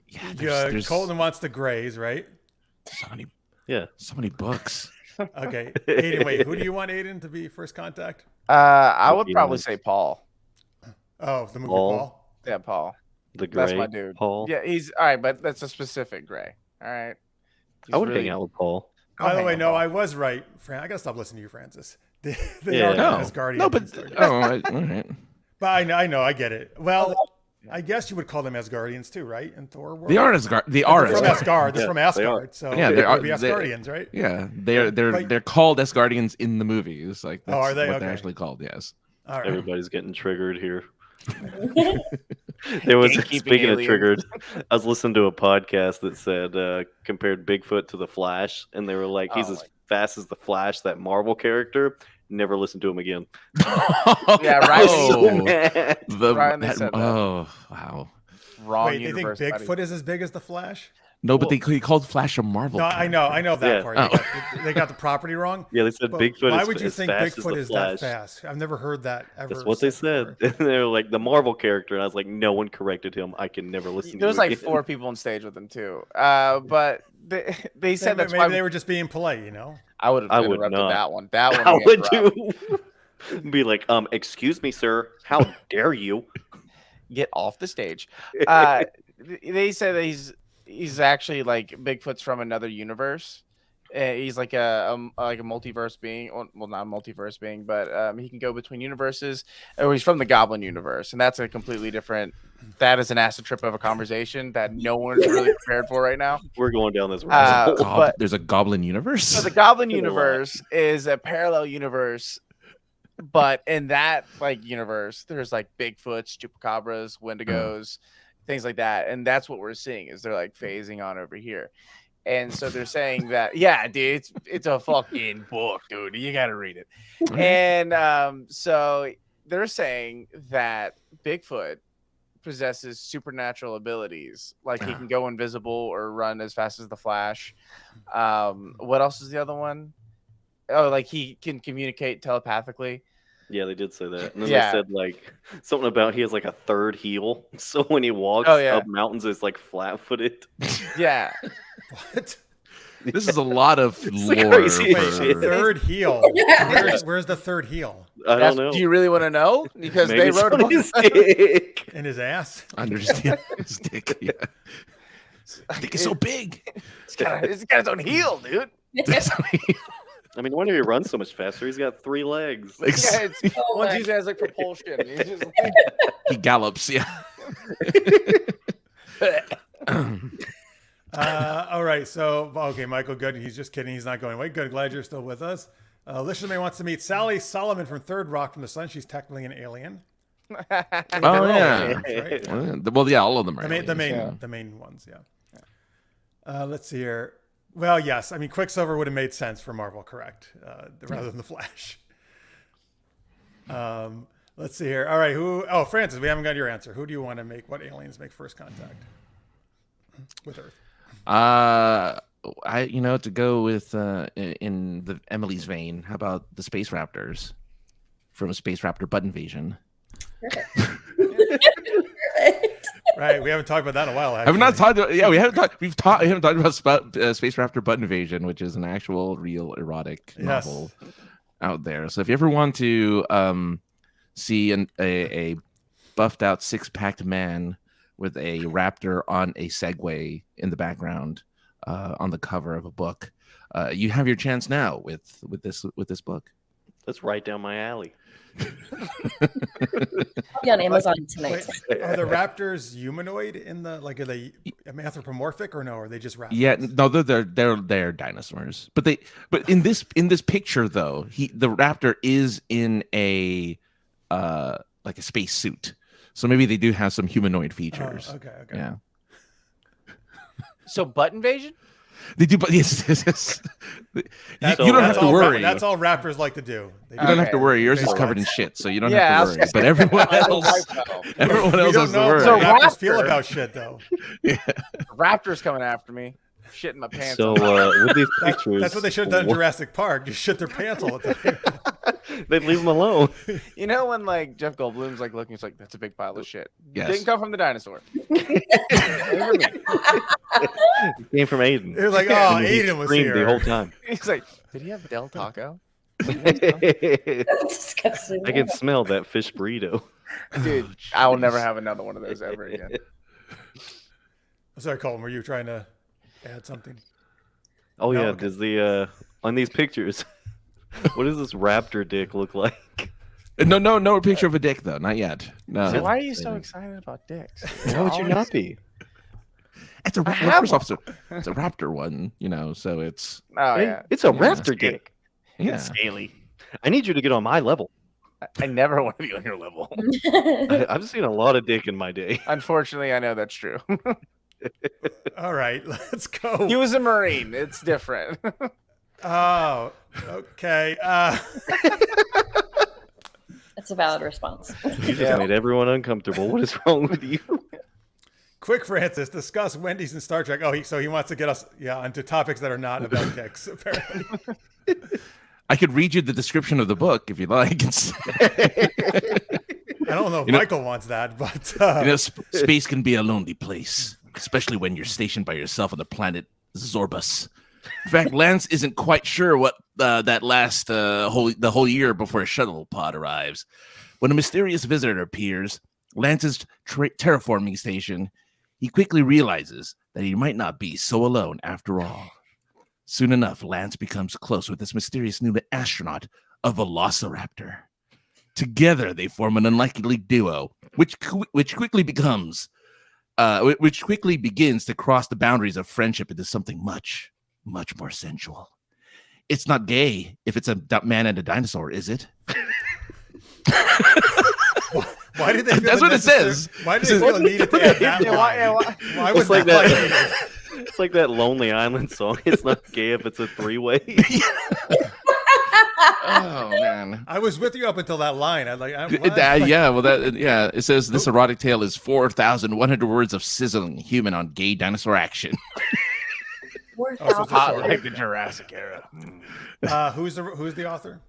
Yeah. Yeah. Colton wants the Greys, right? So many books. Okay. Aidan, wait. Who do you want Aidan to be first contact? I would probably say Paul. Oh, the movie Paul. Paul. Yeah, Paul. The gray That's my dude. Paul. Yeah, he's all right, but that's a specific gray. All right. I would hang out with Paul. By the way, no, I was right. I gotta stop listening to you, Francis. They Yeah. are No. Asgardians. No, but all right. But I know, I get it. Well, I guess you would call them Asgardians too, right? In Thor world. They are Asgard. They They're are from Asgard. Asgard. They're Yeah, from they Asgard. are. So Yeah, they they are- would be Asgardians, right? Yeah, But- they're called Asgardians in the movies. Like that's are they? what Okay. they're actually called. Yes. All right. Everybody's getting triggered here. There was Gatekeeping speaking of alien. triggered. I was listening to a podcast that said compared Bigfoot to the Flash, and they were like, "He's as fast as the Flash, that Marvel character." Never listen to him again. Yeah, I right. was so Oh, mad. Ryan, they said that. oh wow. Wrong Wait, they think universe. buddy. Bigfoot is as big as the Flash? No, but he called Flash a Marvel. No, I know that Yeah. part. Oh. They got the property wrong. Yeah, they said But Bigfoot why is would you as think fast as Bigfoot the is Flash. that fast? I've never heard that ever. That's what they said. before. And they were like the Marvel character, and I was like, no one corrected him. I can never listen. There was to him like again. 4 people on stage with him too. But they said that's Maybe why they were just being polite, you know. I would have I would interrupted not. that one. That one I we would interrupt. too. Be like, excuse me, sir. How dare you? Get off the stage. They said that he's actually like Bigfoot's from another universe. He's like a multiverse being. Well, not a multiverse being, but he can go between universes. Or he's from the Goblin universe, and that's a completely different. That is an acid trip of a conversation that no one's really prepared for right now. We're going down this road. But There's a Goblin universe. so the Goblin Been a lot. universe is a parallel universe, but in that like universe, there's like Bigfoots, chupacabras, wendigos, things like that, and that's what we're seeing is they're like phasing on over here, and so they're saying that yeah, dude, it's a fucking book, dude, you gotta read it, and so they're saying that Bigfoot possesses supernatural abilities, like he can go invisible or run as fast as the Flash. What else is the other one? Oh, like he can communicate telepathically. Yeah, they did say that. And then Yeah. they said like something about he has like a third heel. So when he walks Oh, yeah. up mountains, it's like flat footed. Yeah, What? This is a lot of like lore. crazy Wait, shit. third heel. Where's the third heel? I don't know. Do you really want to know? Because Maybe they it's wrote on about his dick. In his ass? Understand his dick. Yeah. I think it's so big. It's got its own heel, dude. I mean, why do he run so much faster? He's got 3 legs. Like, Yeah, it's Oh once my- he has like propulsion. He's just like, he gallops. Yeah. All right. So, okay, Michael, good. He's just kidding. He's not going away. Good. Glad you're still with us. Listener wants to meet Sally Solomon from Third Rock from the Sun. She's technically an alien. Oh They're all yeah. aliens, right? Well, yeah, all of them are. The main ones, yeah. Let's see here. Well, yes. I mean, Quicksilver would have made sense for Marvel, correct? Rather than the Flash. Let's see here. All right. Francis, we haven't got your answer. Who do you want to make? What aliens make first contact with Earth? To go with in the Emily's vein, how about the Space Raptors from Space Raptor Butt Invasion? Right. We haven't talked about that in a while. Have we not talked about? Yeah, we haven't talked. We haven't talked about Space Raptor Butt Invasion, which is an actual, real erotic novel out there. So if you ever want to see a buffed out 6-packed man with a raptor on a Segway in the background on the cover of a book, you have your chance now with this book. That's right down my alley. I'll be on Amazon tonight. Wait, are the raptors humanoid in the are they anthropomorphic or no? Are they just raptors? Yeah, no, they're dinosaurs. But in this picture though, the raptor is in a a space suit. So maybe they do have some humanoid features. Oh, okay. Yeah. So butt invasion? They do, but yes. You don't have to all worry. That's all raptors like to do. You don't have to worry. Yours is covered in shit, so you don't have to worry. But everyone else has to worry. So raptors feel about shit, though. Yeah. Raptors coming after me. Shit in my pants. So with these pictures, that's what they should have done in Jurassic Park. Just shit their pants all the time. They'd leave them alone. You know when Jeff Goldblum's looking, it's that's a big pile of shit. Yes. Didn't come from the dinosaur. It came from Aidann. It was like, oh, Aidann was here the whole time. He's like, did he have Del Taco? That's disgusting. I can smell that fish burrito. Dude, I will never have another one of those ever again. Sorry, Colton, were you trying to add something? Oh No, yeah, okay. does the on these pictures, what does this raptor dick look like? No picture of a dick though, not yet. No. So why are you so excited about dicks? Why would you not be? It's a raptor. First off, it's a raptor one, so it's Oh yeah. It's a raptor dick. yeah. Scaly. I need you to get on my level. I never want to be on your level. I've seen a lot of dick in my day. Unfortunately, I know that's true. All right, let's go. He was a Marine. It's different. Oh, okay. That's a valid response. You just made everyone uncomfortable. What is wrong with you? Quick, Francis, discuss Wendy's and Star Trek. Oh, so he wants to get us, onto topics that are not about dicks, apparently. I could read you the description of the book if you like. I don't know if Michael wants that, but Space can be a lonely place, especially when you're stationed by yourself on the planet Zorbus. In fact, Lance isn't quite sure what that lasts the whole year before a shuttle pod arrives. When a mysterious visitor appears, Lance's terraforming station, he quickly realizes that he might not be so alone after all. Soon enough, Lance becomes close with this mysterious new astronaut, a velociraptor. Together, they form an unlikely duo, which quickly begins to cross the boundaries of friendship into something much, much more sensual. It's not gay if it's a man and a dinosaur, is it? why did they feel That's what it says. Why did they feel needed to add that? Why was It's like that? that. It's like that Lonely Island song. It's not gay if it's a three-way. Oh man. I was with you up until that line. It says this erotic tale is 4,100 words of sizzling human on gay dinosaur action. Hot like the Jurassic era. Who's the author?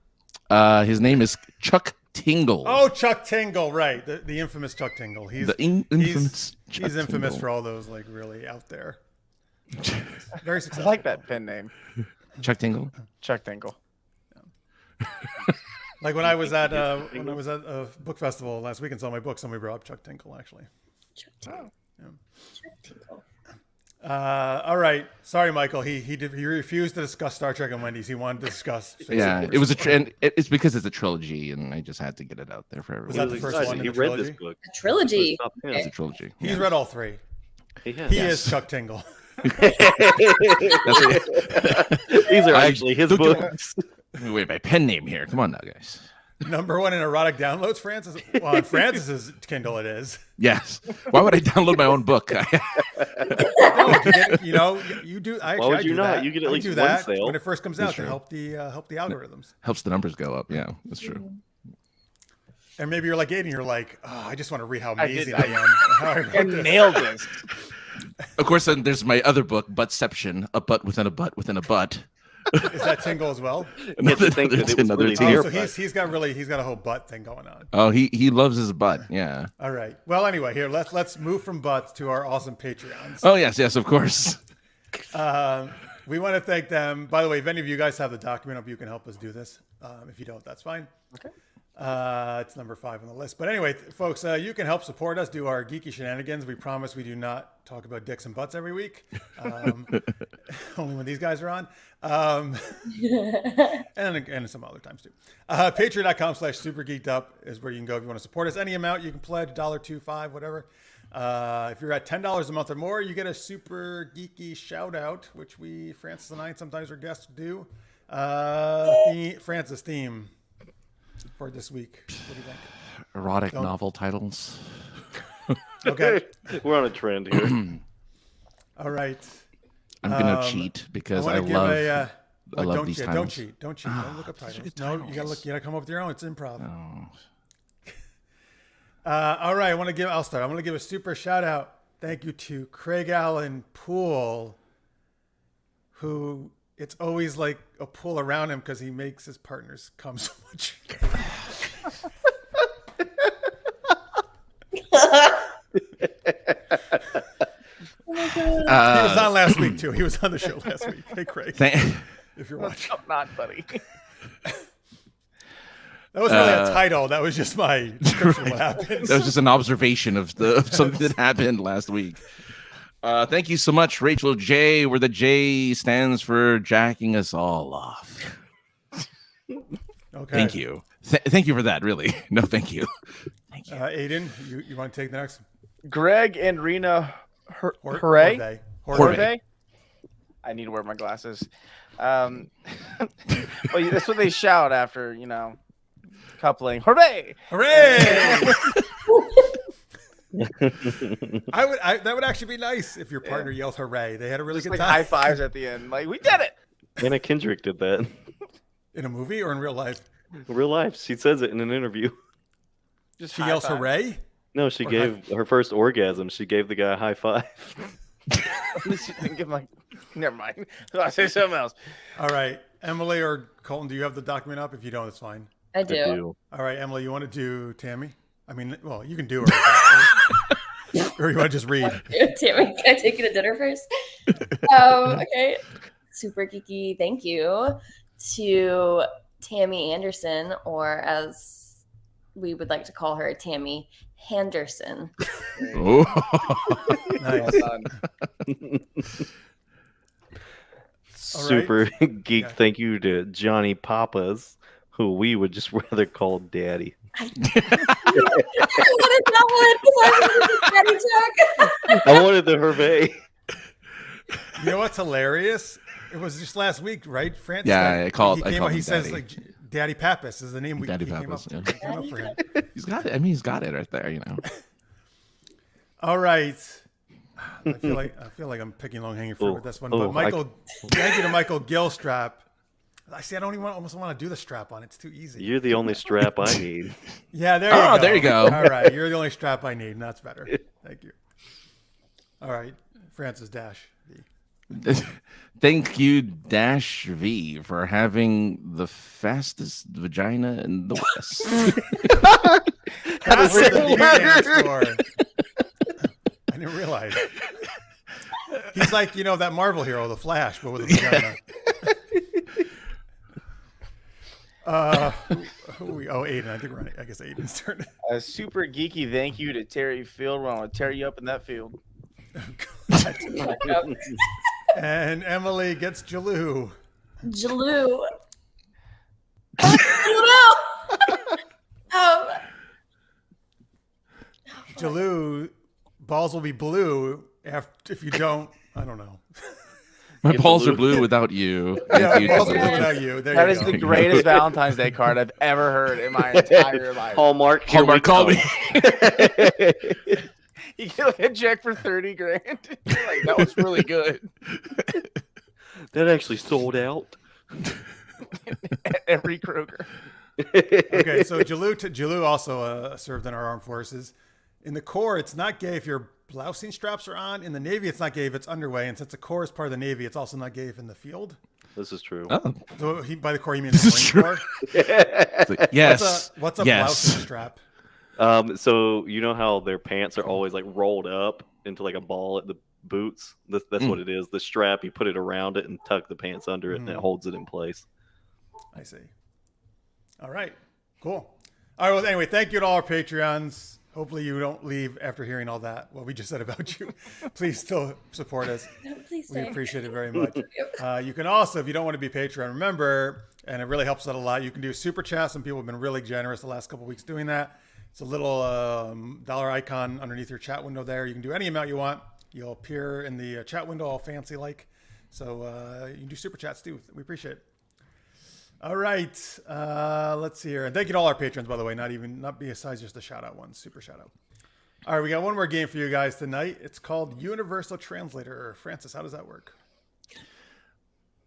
His name is Chuck Tingle. Oh, Chuck Tingle, right? The infamous Chuck Tingle. He's infamous. He's infamous for all those really out there. Very I successful. like that pen name. Chuck Tingle. Chuck Tinkle. Like when I was at a book festival last week and saw my book, somebody brought up Chuck Tinkle actually. Chuck Tingle. Chuck Tingle. All right. Sorry, Michael. He refused to discuss Star Trek and Wendy's. He wanted to discuss. It was a trend. It's because it's a trilogy, and I just had to get it out there for everyone. Was that the first one in He the read trilogy? this book. A trilogy. It's a trilogy. He's read all three. He He is Chuck Tingle. These are actually his books. Wait, my pen name here. Come on now, guys. Number one in erotic downloads, Francis. Well, on Francis's Kindle, it is. Yes. Why would I download my own book? No, you do. Why would you not? That. You get at I least do one that sale. when it first comes That's out to true. help the algorithms. Helps the numbers go up. Yeah, that's true. And maybe you're like Aidann, you're like, oh, I just want to read how I did- amazing I am. How I wrote I this. nailed this. Of course, then there's my other book, Buttception, a butt within a butt within a butt. Is that single as well? You have to think that it was Another really team. Oh, dear. so he's got a whole butt thing going on. Oh, he loves his butt. Yeah. All right. Well, anyway, here let's move from butts to our awesome Patreons. Oh yes, of course. We want to thank them. By the way, if any of you guys have the document up, you can help us do this. If you don't, that's fine. Okay. It's number 5 on the list. But anyway, folks, you can help support us do our geeky shenanigans. We promise we do not talk about dicks and butts every week. Only when these guys are on. And some other times too. Patreon.com/supergeekedup is where you can go if you want to support us. Any amount you can pledge, $1, $2, $5, whatever. If you're at $10 a month or more, you get a super geeky shout out, which Francis and I, sometimes our guests do. Francis theme for this week. What do you think? Erotic novel titles. Okay. We're on a trend here. All right. I'm gonna cheat because I wanna give love. a, I love don't these cheat. titles. Don't cheat. Don't cheat. Don't look up titles. No, you gotta come up with your own. It's improv. All right. I'll start. I'm gonna give a super shout out. Thank you to Craig Allen Poole, who it's always like a pool around him because he makes his partners come so much. He was on last week too. He was on the show last week. Hey, Craig, if you're watching. Not funny. That wasn't really a title. That was just my description of what happened. That was just an observation of something that happened last week. Thank you so much, Rachel J, where the J stands for jacking us all off. Okay. Thank you. Thank you for that, really. No, thank you. Thank you. Aidann, you want to take the next? Greg and Rena Hooray. Horvey. Horvey. I need to wear my glasses. Well, that's what they shout after, coupling. Hooray! Hooray! That would actually be nice if your partner yells hooray. They had a really Just good like time. high fives at the end. Like, we did it. Anna Kendrick did that. In a movie or in real life? In real life, she says it in an interview. Just She high yells five. hooray? No, she gave her first orgasm. She gave the guy a high five. She didn't give my. Never mind. I'll say something else. All right. Emily or Colton, do you have the document up? If you don't, it's fine. I do. All right, Emily, you want to do Tammy? I mean, well, you can do her. Or you want to just read? Tammy, can I take you to dinner first? Okay. Super geeky. Thank you to Tammy Anderson, or as we would like to call her, Tammy Henderson. Oh. Nice. Well done. Super geek. Thank you to Johnny Papas, who we would just rather call Daddy. I wanted that one because I wanted the daddy talk. I wanted the Hervé. You know what's hilarious? It was just last week, right? Francis. Yeah, I called He him says Daddy. like Daddy Pappas is the name Daddy he came Pappas, up, yeah. came up for him. He's got it. I mean, he's got it right there, All right. I feel like I'm picking long hanging fruit with this one. But Michael, thank you to Michael Gilstrap. I see. I don't even almost want to do the strap on. It's too easy. You're the only strap I need. Yeah, there you go. There you go. All right, you're the only strap I need, and that's better. Thank you. All right, Francis Dash. Thank you, Dash V, for having the fastest vagina in the West. That's what the V stands for. I didn't realize. He's like, that Marvel hero, the Flash, but with a vagina. Aidann. I think I guess Aidan's turn. A super geeky thank you to Terry Field. I want to tear you up in that field. And Emily gets Jaloo. Jaloo. Jaloo, balls will be blue if you don't. I don't know. My Get balls are blue. blue without you. Yeah, Thank you. balls are Jaloo. blue without you. There That you is go. the greatest Valentine's Day card I've ever heard in my entire life. Hallmark, here Hallmark, we call come. me. You get like a check for 30 grand. You're like, that was really good. That actually sold out. At every Kroger. Okay, so Jaloo also served in our armed forces. In the Corps, it's not gay if your blousing straps are on. In the Navy, it's not gay if it's underway. And since the Corps is part of the Navy, it's also not gay if in the field. This is true. Oh, So by the Corps, he means This the is Marine Corps. it's like, yes. What's a yes. blousing strap? So you know how their pants are always like rolled up into like a ball at the boots? That's what it is. The strap, you put it around it and tuck the pants under it, and it holds it in place. I see. All right, cool. All right, well, anyway, thank you to all our Patreons. Hopefully you don't leave after hearing all that, what we just said about you. Please still support us. No, please We stay. appreciate it very much. You can also, if you don't want to be Patreon, remember, and it really helps out a lot, you can do super chat. Some people have been really generous the last couple of weeks doing that. It's a little dollar icon underneath your chat window there. You can do any amount you want. You'll appear in the chat window all fancy like. So you can do super chats too. We appreciate it. All right, let's see here. And thank you to all our patrons, by the way, not besides just the shout out ones, super shout out. All right, we got one more game for you guys tonight. It's called Universal Translator. Francis, how does that work?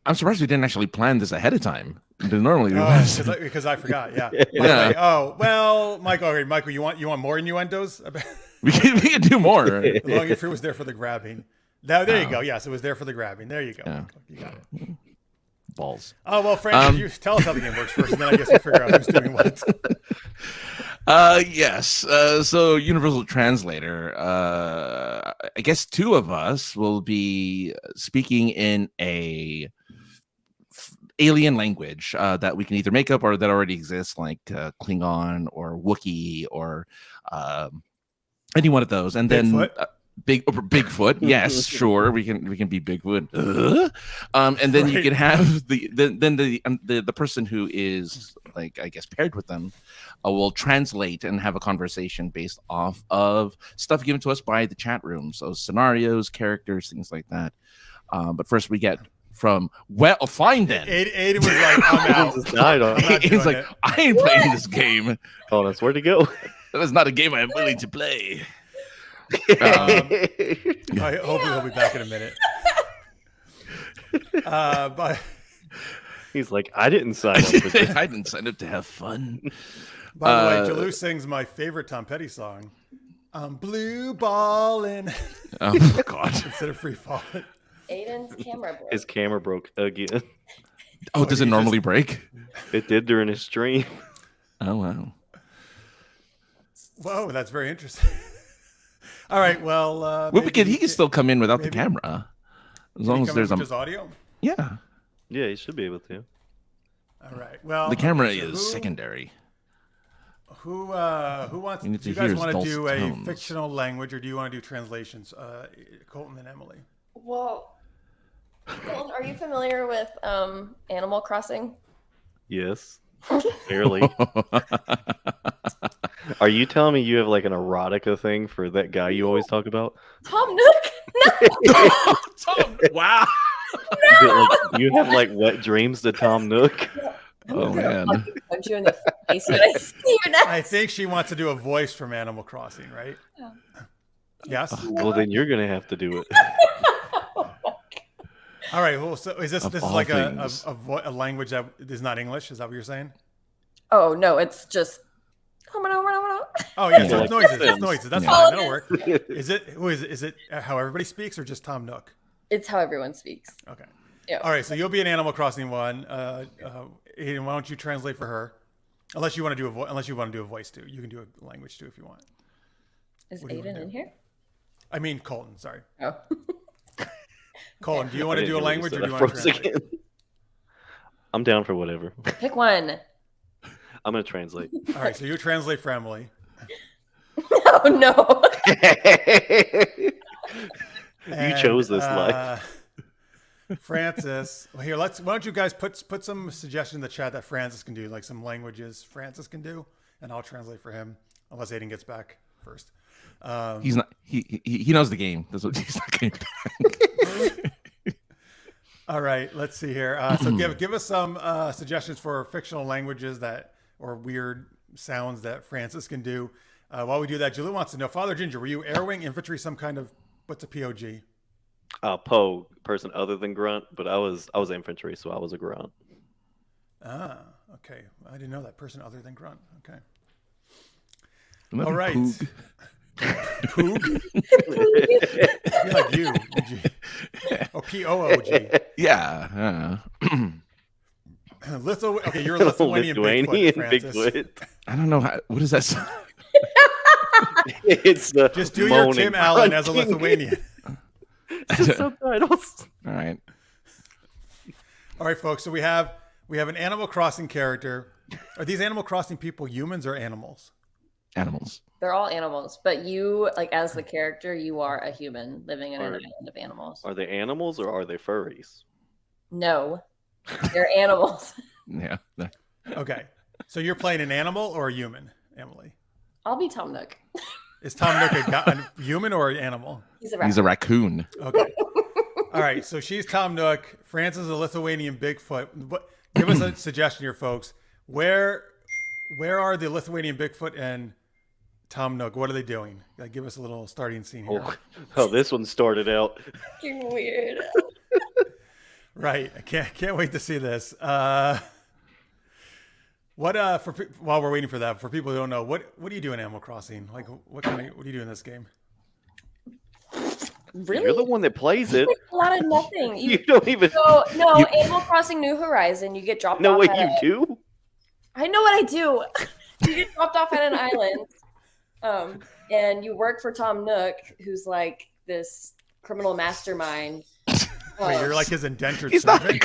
I'm surprised we didn't actually plan this ahead of time. Normally, Because I forgot. Yeah. Yeah. Okay. Oh well, Michael. Okay, Michael, you want more innuendos? we can do more. The long fruit was there for the grabbing. Now, there you go. Yes, it was there for the grabbing. There you go. Yeah. You got it. Balls. Oh well, Francis, you tell us how the game works first, and then I guess we'll figure out who's doing what. Yes. So Universal Translator. I guess two of us will be speaking in a alien language that we can either make up or that already exists, like Klingon or Wookiee or any one of those. And then Bigfoot. Yes, sure. We can be Bigfoot. And then you can have the person who is, like, I guess, paired with them will translate and have a conversation based off of stuff given to us by the chat room. So scenarios, characters, things like that. But first we get from fine then. Aidann was like, I'm out. He's like, I ain't playing this game. Oh, that's where to go. That is not a game I'm willing to play. Hopefully he'll be back in a minute. But He's like, I didn't sign up for this. I didn't sign up to have fun. by the way, Jaloo sings my favorite Tom Petty song. I'm blue balling Oh God. instead of free falling. Aiden's camera broke. His camera broke again. Oh, does it normally break? It did during his stream. Oh wow. Whoa, that's very interesting. All right, well, Well, maybe he can still come in without the maybe- camera, as can long he as come there's in with just a audio. yeah. Yeah, he should be able to. All right. Well, The camera okay, so is secondary. Who wants? We need Do you to guys hear want to his do dulcet a tones. fictional language, or do you want to do translations? Colton and Emily. Well, Colton, are you familiar with Animal Crossing? Yes. Barely. Are you telling me you have like an erotica thing for that guy you always talk about? Tom Nook? Tom, wow. You have like wet dreams to Tom Nook? Oh man. Punch you in the face when I see you now. I think she wants to do a voice from Animal Crossing, right? Oh. Yes. Well, then you're gonna have to do it. All right. Well, so is this Of this is all like things. a language that is not English? Is that what you're saying? Oh no, it's just. Oh yeah, so Yeah, it's like noises. It's Sims. noises. That's Yeah. fine. That'll work. Is it how everybody speaks or just Tom Nook? It's how everyone speaks. Okay. Yeah. All right. So you'll be an Animal Crossing one. Aidann, why don't you translate for her? Unless you want to do a voice too, you can do a language too if you want. Is What do you wanna Aidann do? in here? I mean Colton. Sorry, Oh. Colton. Do you want I to do a didn't hear what language you or do said. you I want to froze translate? again. I'm down for whatever. Pick one. I'm gonna translate. All right. So you translate for Emily. Oh no. You chose this life. Francis. Well, here, why don't you guys put some suggestions in the chat that Francis can do, like some languages Francis can do, and I'll translate for him, unless Aidann gets back first. He's not. He knows the game. That's what he's not getting back. All right, let's see here. So give us some suggestions for fictional languages or weird sounds that Francis can do. While we do that, Julie wants to know, Father Ginger, were you air wing, infantry, some kind of, what's a POG? Poe, person other than grunt, but I was infantry, so I was a grunt. Ah, okay. I didn't know that, person other than grunt. Okay. Maybe All right. Poog. Poog? I feel like you. Oh, P-O-O-G. Yeah. Okay, you're a Lithuanian Bigfoot, Francis. Bigfoot. I don't know. What does that sound? It's the Just do your moaning, Tim Allen as a grunting. Lithuanian. It's just subtitles. All right. All right, folks. So we have an Animal Crossing character. Are these Animal Crossing people humans or animals? Animals. They're all animals, but you, like, as the character, you are a human living in an island of animals. Are they animals or are they furries? No, they're animals. Yeah. Okay. So you're playing an animal or a human, Emily? I'll be Tom Nook. Is Tom Nook a human or an animal? He's a raccoon. Okay. All right. So she's Tom Nook. Francis is a Lithuanian Bigfoot. Give us a suggestion here, folks. Where are the Lithuanian Bigfoot and Tom Nook? What are they doing? Give us a little starting scene here. Oh, this one started out. You're weird. Right. I can't wait to see this. While we're waiting for that, for people who don't know, what do you do in Animal Crossing? Like, what do you do in this game? Really? You're the one that plays it. A lot of nothing. You don't even. So, no, Animal Crossing New Horizon, you get dropped No, off. wait, you do? I know what I do. You get dropped off at an island, and you work for Tom Nook, who's like this criminal mastermind. Wait, you're like his indentured He's not. servant?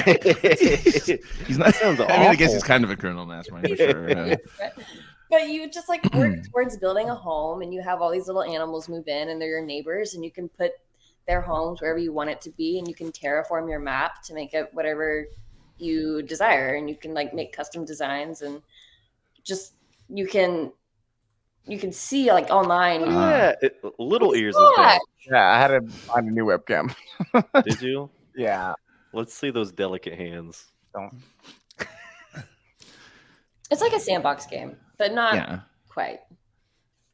He's not. Sounds I mean, I guess awful. he's kind of a criminal mastermind for sure. But you just like work towards building a home, and you have all these little animals move in, and they're your neighbors, and you can put their homes wherever you want it to be, and you can terraform your map to make it whatever you desire, and you can like make custom designs, and just you can see like online. Yeah, Little Ears is Yeah. back. Yeah, I had to find a new webcam. Did you? Yeah. Let's see those delicate hands. Don't. It's like a sandbox game, but not Yeah. quite.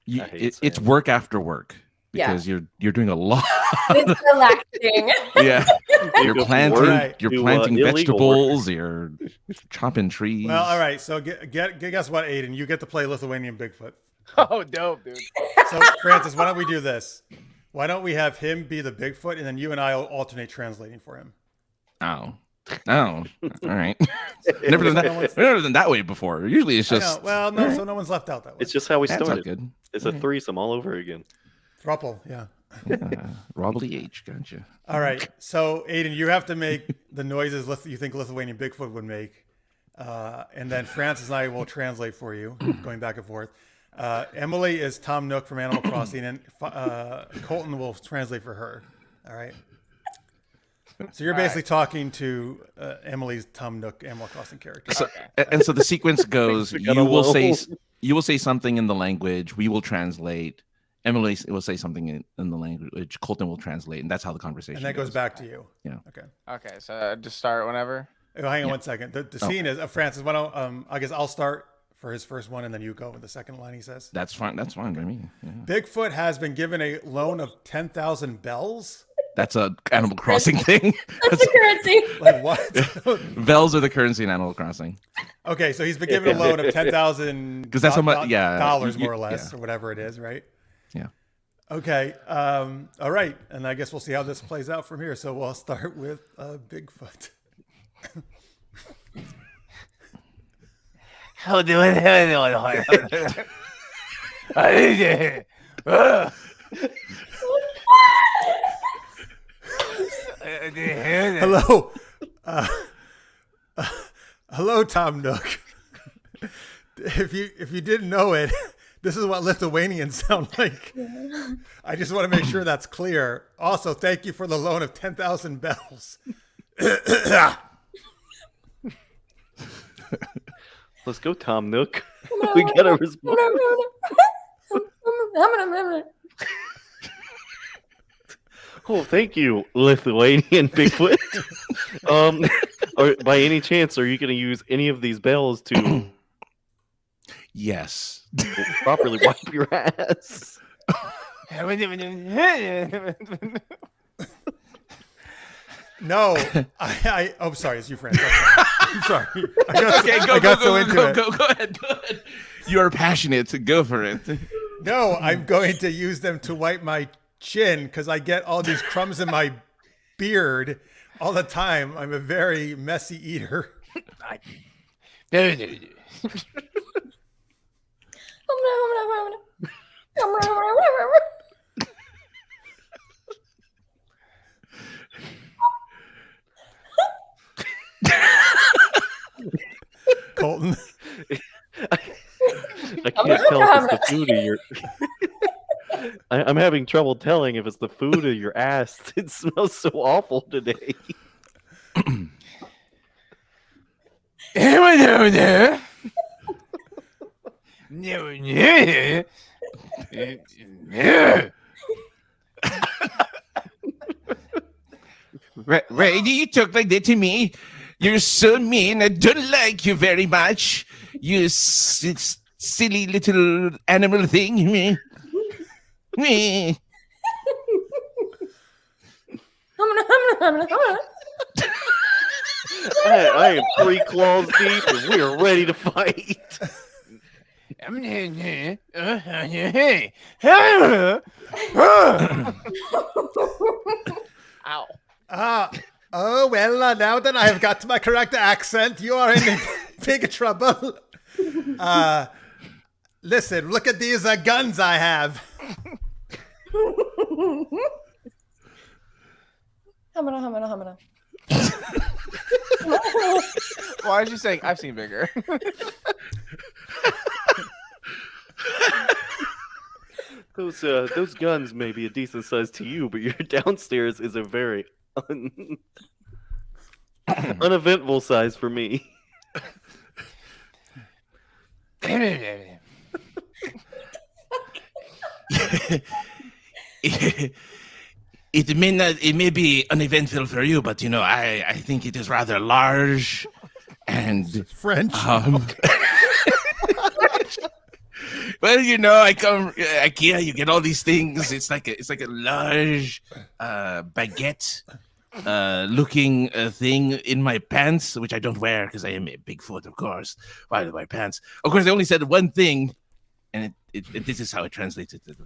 I hate It's sand. work after work Yeah. because you're doing a lot. It's relaxing. Yeah. You're Good planting. work You're to, planting illegal vegetables. You're chopping trees. Well, all right. So guess what, Aidan? You get to play Lithuanian Bigfoot. Oh, dope, dude. So, Francis, why don't we do this? Why don't we have him be the Bigfoot, and then you and I will alternate translating for him? Oh. All right. Never done that. We've never done that way before. Usually it's I know. just. Well, no, so no one's left out that way. It's just how we That's all started. good. It's a threesome all over again. Thruple, yeah. Robbly H, gotcha. All right. So, Aidan, you have to make the noises you think Lithuanian Bigfoot would make. And then Francis and I will translate for you, going back and forth. Emily is Tom Nook from Animal Crossing, and Colton will translate for her. All right. So you're basically talking to Emily's Tom Nook Animal Crossing character. So, and so the sequence goes: We you got will say something in the language. We will translate. Emily will say something in the language. Colton will translate, and that's how the conversation. And that goes back to you. Yeah. Okay. Okay, so just start whenever. Oh, hang on one second. The scene is Francis. Why don't I guess I'll start for his first one, and then you go with the second line. He says, That's fine. That's fine by me. Yeah. "Bigfoot has been given a loan of 10,000 bells." That's a Animal Crossing thing. That's the currency. Like what? Bells are the currency in Animal Crossing. Okay, so he's been given a loan of 10,000 'Cause that's how much- yeah, dollars you- more or less, yeah. or whatever it is, right? Yeah. Okay. All right, and I guess we'll see how this plays out from here. So we'll start with Bigfoot. Hello, hello, Tom Nook. If you didn't know it, this is what Lithuanians sound like. I just want to make sure that's clear. Also, thank you for the loan of 10,000 bells. Let's go, Tom Nook. We got a response. Oh, thank you, Lithuanian Bigfoot. Or by any chance, are you going to use any of these bells to Yes. properly wipe your ass? No, I'm sorry, it's you, Frank. I'm sorry. I got so into it. Go ahead. You're passionate. Go for it. No, I'm going to use them to wipe my chin because I get all these crumbs in my beard all the time. I'm a very messy eater. Colton. I can't tell if it's the food of your. I'm having trouble telling if it's the food or your ass. It smells so awful today. Ray, you talk like that to me? You're so mean. I don't like you very much. You silly little animal thing. Me. I am 3 claws deep and we are ready to fight. Ow. Oh, well, now that I have got my correct accent, you are in big trouble. Listen, look at these guns I have. Hamana. Why is she saying I've seen bigger? Those guns may be a decent size to you, but your downstairs is a very uneventful size for me. It may be uneventful for you, but I think it is rather large and French. Well, I come IKEA. You get all these things. It's like a large baguette looking thing in my pants, which I don't wear because I am a Bigfoot, of course. Why do I wear pants? Of course, I only said one thing, and this is how I translated it.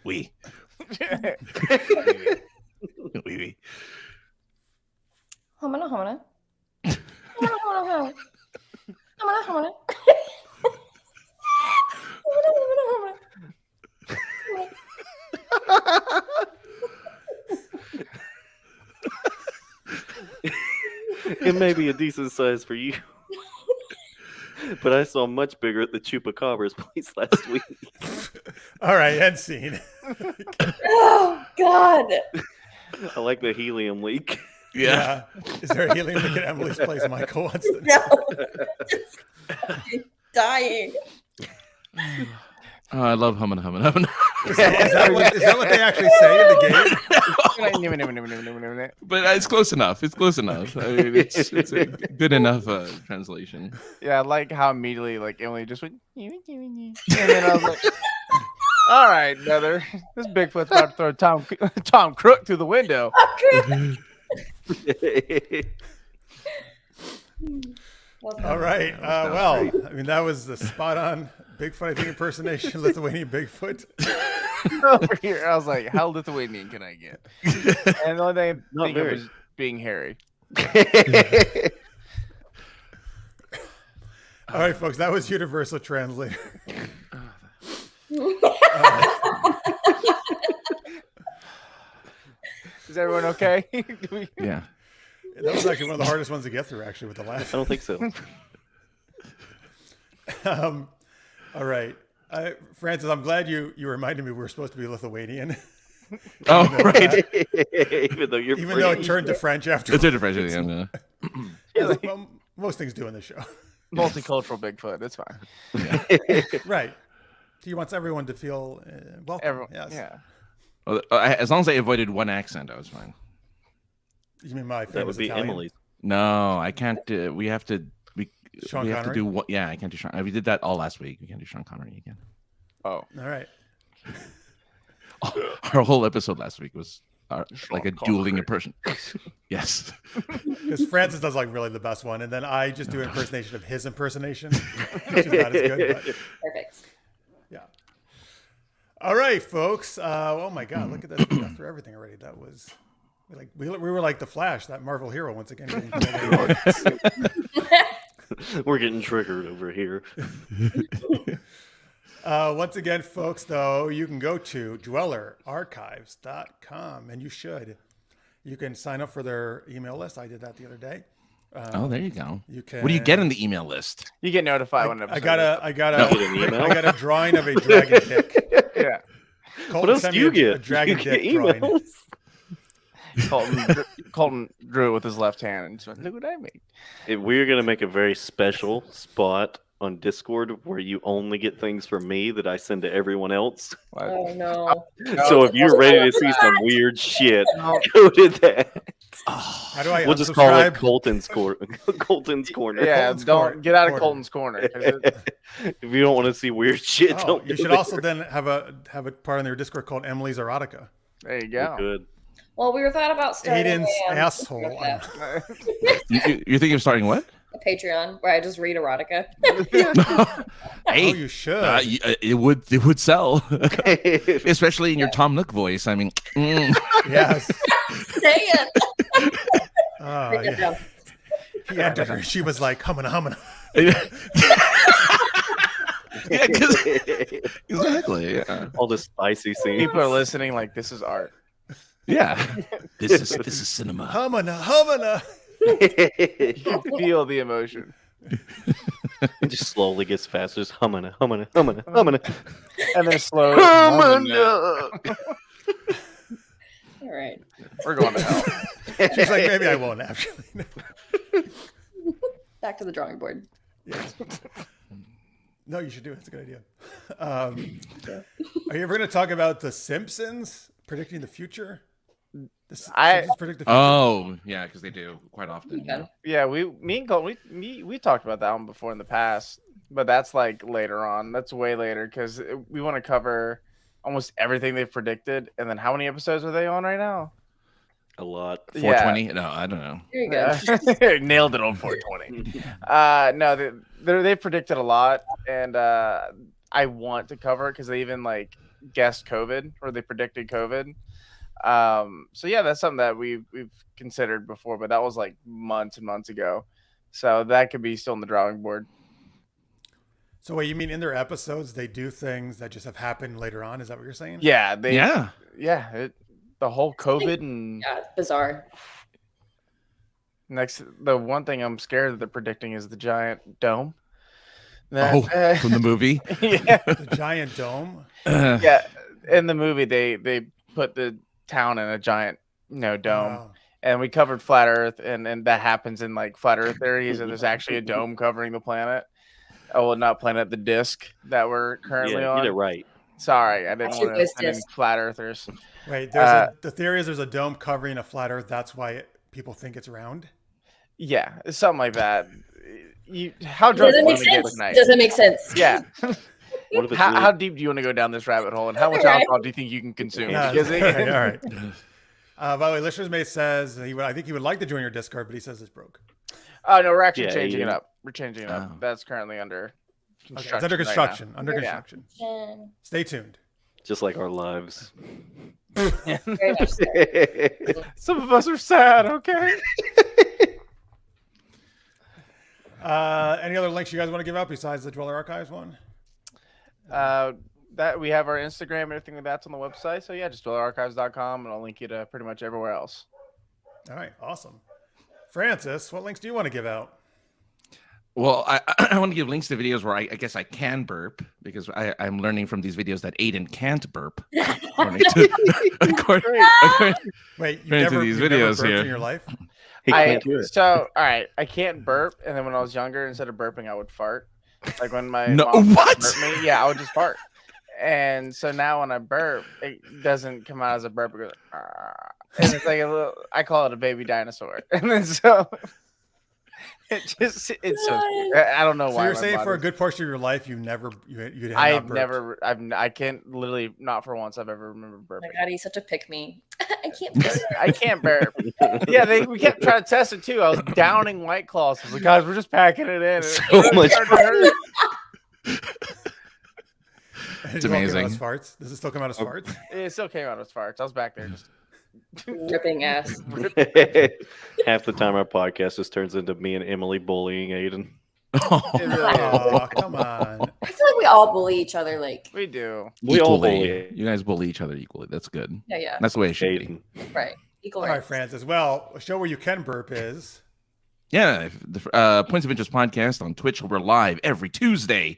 Oui. Oui. Hamana. It may be a decent size for you, but I saw much bigger at the Chupacabra's place last week. All right, end scene. Oh, God. I like the helium leak. Yeah. Is there a helium leak at Emily's place? Michael wants to. No. Dying. Oh, I love humming. Is that what they actually say in the game? But it's close enough. I mean, it's a good enough translation. Yeah, I like how immediately Emily just went, and then I was like, all right, brother, this Bigfoot's about to throw Tom Crook through the window. All right. Well, I mean, that was the spot on Bigfoot, I think, impersonation, Lithuanian Bigfoot. Over here, I was like, how Lithuanian can I get? And the only thing I think of was being hairy. All right, folks, that was Universal Translator. Is everyone okay? Yeah. That was actually one of the hardest ones to get through, actually, with the laugh. I don't think so. All right. Francis, I'm glad you reminded me we were supposed to be Lithuanian. Oh, right. Even though it turned to French after. It's a French. Yeah. Well, most things do in the show. Multicultural Bigfoot. That's fine. Yeah. Right. He wants everyone to feel welcome. Everyone, Yes. yeah. Well, as long as I avoided one accent, I was fine. You mean my That famous would be Italian? Emily's. No, I can't. We have to. Sean we have to Connery? do what? Yeah, I can't do Sean. We did that all last week. We can't do Sean Connery again. Oh, All right. Our whole episode last week was like a Sean dueling Connery. impression. Yes. Because Francis does like really the best one, and then I just do impersonation of his impersonation, which is not as good. But Perfect. yeah. All right, folks. Oh my God, look at that! We got through everything already. That was we were like the Flash, that Marvel hero once again. We're getting triggered over here. Once again, folks, though, you can go to dwellerarchives.com, and you should. You can sign up for their email list. I did that the other day. Oh, there you go. You can. What do you get in the email list? you get notified when I got a You get an email? I got a drawing of a dragon dick. Yeah. Colton What else sent do me you a get? dragon You get dick drawing. emails? Colton drew it with his left hand and just went, look what I made. We're gonna make a very special spot on Discord where you only get things from me that I send to everyone else. Oh no. So if you're ready to see some weird shit, go to that. How do I We'll just call it unsubscribe? Colton's Corner. Colton's Corner. Yeah, Colton's don't corner. get out of Corner. Colton's corner. 'Cause it- If you don't want to see weird shit, Oh, don't you do should it. also then have a part on their Discord called Emily's Erotica. there you We're go. good. Well, we were thought about starting Aiden's a, asshole. with that, You're thinking of starting what? a Patreon where I just read erotica. Hey, Oh, you should. it would sell, especially in your Tom Nook voice. I mean, Yes. Say it. Oh, Break it yeah. down. He entered her. She was like, humming. yeah, 'cause- exactly. Yeah. All the spicy scenes. People are listening like this is art. Yeah. This is cinema. Humming. You can feel the emotion. It just slowly gets faster. Just humming. And then slow. All right. We're going to hell. She's like, maybe I won't actually. Back to the drawing board. Yes. No, you should do it. It's a good idea. Are you ever going to talk about The Simpsons predicting the future? The Simpsons predict the future? Oh, yeah, because they do quite often. Okay. Yeah, me and Colton, we talked about that one before in the past, but that's like later on. That's way later because we want to cover almost everything they've predicted. And then how many episodes are they on right now? A lot. 420? No, I don't know. Very good. Yeah. Nailed it on 420. No, they predicted a lot, and I want to cover it because they even like guessed COVID or they predicted COVID. So yeah, that's something that we've considered before, but that was like months and months ago. So that could be still on the drawing board. So wait, you mean in their episodes they do things that just have happened later on? Is that what you're saying? Yeah, the whole COVID and Yeah, it's bizarre. the one thing I'm scared that they're predicting is the giant dome. Oh, from the movie? Yeah. The giant dome. Yeah. In the movie, they put the town in a giant dome. Wow. And we covered flat Earth, and that happens in like flat Earth theories, and there's actually a dome covering the planet. Oh, well, not planet, the disc that we're currently Yeah, on. get it right. Sorry, I didn't Actually, want to it's offend any disc. flat Earthers. Wait, the theory is there's a dome covering a flat Earth. That's why people think it's round. Yeah, it's something like that. How drunk Doesn't do you make want to get sense. tonight? Doesn't make sense. Yeah. What if it's How really- deep do you want to go down this rabbit hole, and how much Right. alcohol do you think you can consume? Yeah, Because all right. By the way, listeners may says I think he would like to join your Discord, but he says it's broke. Oh no, we're actually Yeah, changing it yeah. up. We're changing it up. Oh. That's currently under Okay, construction. it's under right construction. now. Under Yeah. construction. Stay tuned. just like our lives? Very much so. Some of us are sad. Okay. Any other links you guys want to give out besides the Dweller Archives one? That we have our Instagram and everything like that's on the website. So yeah, just dwellerarchives.com, and I'll link you to pretty much everywhere else. All right, awesome. Francis, what links do you want to give out? Well, I want to give links to videos where I guess I can burp because I'm learning from these videos that Aidann can't burp. according to- Wait, Right into these videos burped here. in your life? He can't do it. So all right, I can't burp, and then when I was younger, instead of burping, I would fart. Like when my No, mom would what? burp me, yeah, I would just fart. And so now when I burp, it doesn't come out as a burp. It goes, "Arr." And it's like a little. I call it a baby dinosaur. And then so it's so. I don't know So why. you're my saying for a body's- good portion of your life, you had I've not never. I can't literally not for once I've ever remembered Oh burping. my God, he's such a pick me. I can't. Burp. I can't burp. Yeah, we kept trying to test it too. I was downing White Claws. I was like, guys, we're just packing it in. So It much started to hurt. It's amazing. Farts. Does it still come out as farts? It still came out as farts. I was back there just. Ripping ass. Half the time our podcast just turns into me and Emily bullying Aidan. Oh, It really is. Oh, come on. I feel like we all bully each other. Like, We do. We all equally. bully You guys bully each other equally. That's good. yeah, That's the way it should be. Aidan. right. Equal All right, rights. Francis. Well, a show where you can burp is. Yeah, the Points of Interest podcast on Twitch. We're live every Tuesday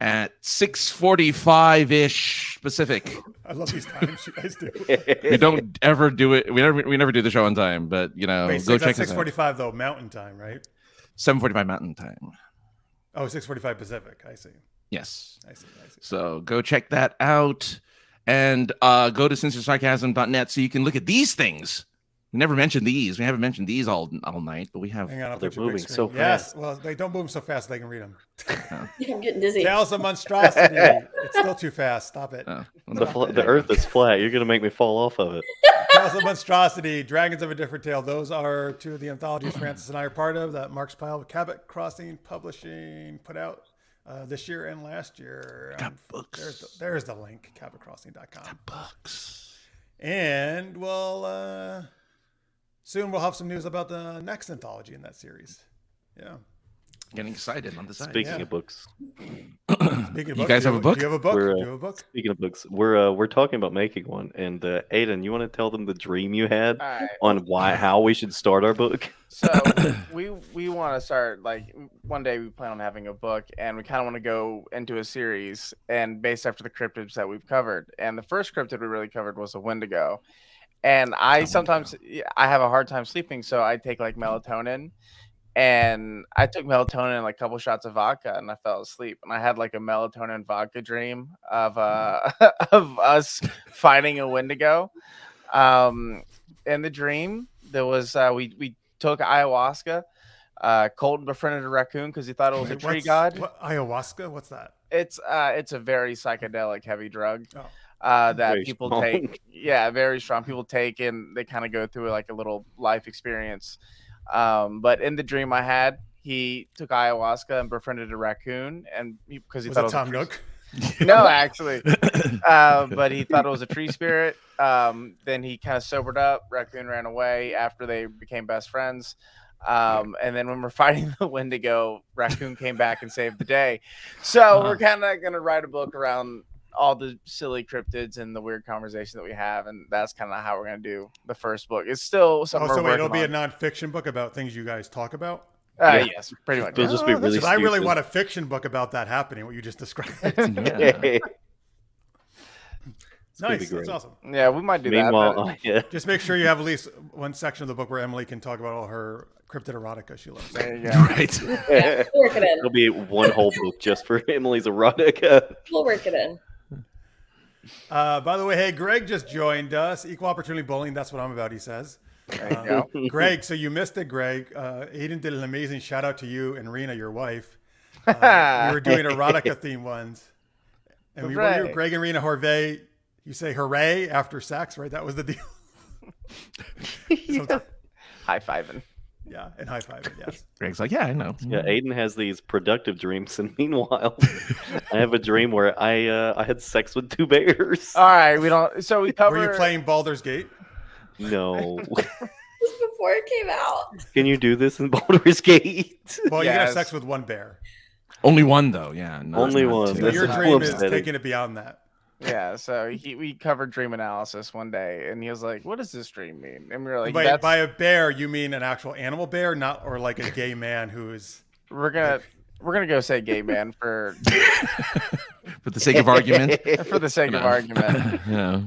at 6:45 ish Pacific. I love these times you guys do. We don't ever do it. We never do the show on time. But Wait, go check us out. 6:45 though, Mountain Time, right? 7:45 Mountain Time. Oh, 6:45 Pacific. I see. Yes. I see. So go check that out, and go to censorsarcasm.net so you can look at these things. We never mentioned these. We haven't mentioned these all night, but we have. Hang on, I'll They're put you big moving screen. so Yes. fast. Well, they don't move so fast they can read them. Yeah, I'm getting dizzy. Tales of Monstrosity. It's still too fast. Stop it. The earth is flat. You're going to make me fall off of it. Tales of Monstrosity, Dragons of a Different Tale. Those are two of the anthologies Francis and I are part of that Mark's Pile with Cabot Crossing Publishing put out this year and last year. Got books. There's the link, cabotcrossing.com. Books. And soon we'll have some news about the next anthology in that series. Yeah. Getting excited on the side. Speaking Yeah. of books, Speaking of You books, guys have a book? Do you have a book? We're, Do you have a book? speaking of books, we're talking about making one. And Aidan, you want to tell them the dream you had All right. on how we should start our book? So we want to start like one day we plan on having a book, and we kind of want to go into a series and based after the cryptids that we've covered. And the first cryptid we really covered was a Wendigo. And I sometimes I have a hard time sleeping, so I take like melatonin. And I took melatonin and like a couple shots of vodka, and I fell asleep. And I had like a melatonin vodka dream of of us fighting a Wendigo. In the dream, there was we took ayahuasca. Colton befriended a raccoon because he thought it was a tree god. Ayahuasca? What's that? It's a very psychedelic heavy drug. Oh. That Very people strong. take. Yeah, very strong. People take and they kind of go through like a little life experience. But in the dream I had, he took ayahuasca and befriended a raccoon, and because he Was thought it it was Tom a tree- Nook? No, actually, but he thought it was a tree spirit. Then he kind of sobered up. Raccoon ran away after they became best friends. And then when we're fighting the Wendigo, Raccoon came back and saved the day. So we're kind of gonna write a book around all the silly cryptids and the weird conversation that we have, and that's kind of how we're gonna do the first book. It's still something. So we're wait, it'll working be a on. nonfiction book about things you guys talk about? Yeah. Yes, pretty much. It'll just be really Because I really stupid. want a fiction book about that happening, what you just described. Yeah. gonna be Nice. great. That's awesome. Yeah, we might do Meanwhile, that. yeah. Just make sure you have at least one section of the book where Emily can talk about all her cryptid erotica she loves. There you go. Right. Yeah, we'll work it in. It'll be one whole book just for Emily's erotica. We'll work it in. By the way, hey, Greg just joined us. Equal opportunity bowling. That's what I'm about, he says. There you go. Greg, so you missed it, Greg. Aidan did an amazing shout out to you and Rena, your wife. We were doing erotica themed ones. And we were Hooray. Greg and Rena Horvey. You say hooray after sex, right? That was the deal. So- High fiving. yeah, and high five, yes. Greg's like, yeah, I know. Yeah, Aidan has these productive dreams, and meanwhile, I have a dream where I had sex with two bears. All right, we don't. So we cover. Were you playing Baldur's Gate? No, This was before it came out. can you do this in Baldur's Gate? Well, you can have Yes. sex with one bear. Only one though. Yeah. Only not one. two. But This your is dream is upsetting. taking it beyond that. Yeah, so we covered dream analysis one day, and he was like, "What does this dream mean?" And we were like, By a bear, you mean an actual animal bear, not or like a gay man who's. "We're gonna go say gay man for For the sake of argument. for the sake of argument." Yeah.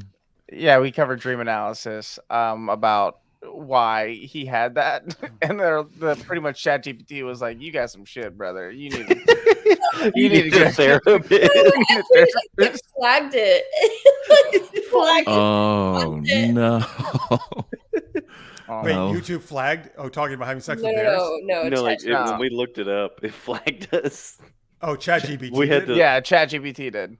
Yeah, we covered dream analysis about why he had that, and the pretty much ChatGPT was like, "You got some shit, brother. You need to You need to go therapist. Explain flagged it. Flagged it. Oh no. Oh, Wait, No. YouTube flagged? Oh, talking about having sex No, with no, bears? no, No, like No. when we looked it up, it flagged us. Oh, ChatGPT. We had did? to- yeah, ChatGPT did.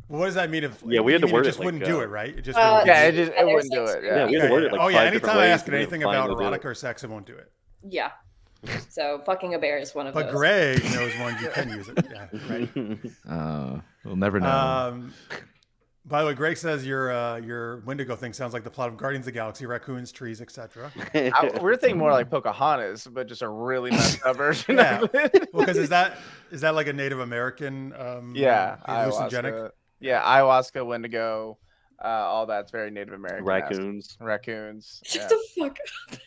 What does that mean? If Yeah, we had you to mean word it it just like, wouldn't do it, right? It just Uh, wouldn't Yeah, do it Yeah, wouldn't do there's it. sex Yeah, we had to word it like oh yeah, 5 anytime different I ways, ask it and we anything couldn't about finally do erotica it. or sex, it won't do it. Yeah. So fucking a bear is one of But those. Greg knows one you can use it. Yeah, right. We'll never know. By the way, Greg says your Wendigo thing sounds like the plot of Guardians of the Galaxy: raccoons, trees, etc. We're thinking more like Pocahontas, but just a really messed up version Yeah. of it. Well, because is that like a Native American? Yeah, hallucinogenic. ayahuasca. Yeah, ayahuasca, Wendigo, all that's very Native American. Raccoons. Raccoons. Shut Yeah. the fuck up.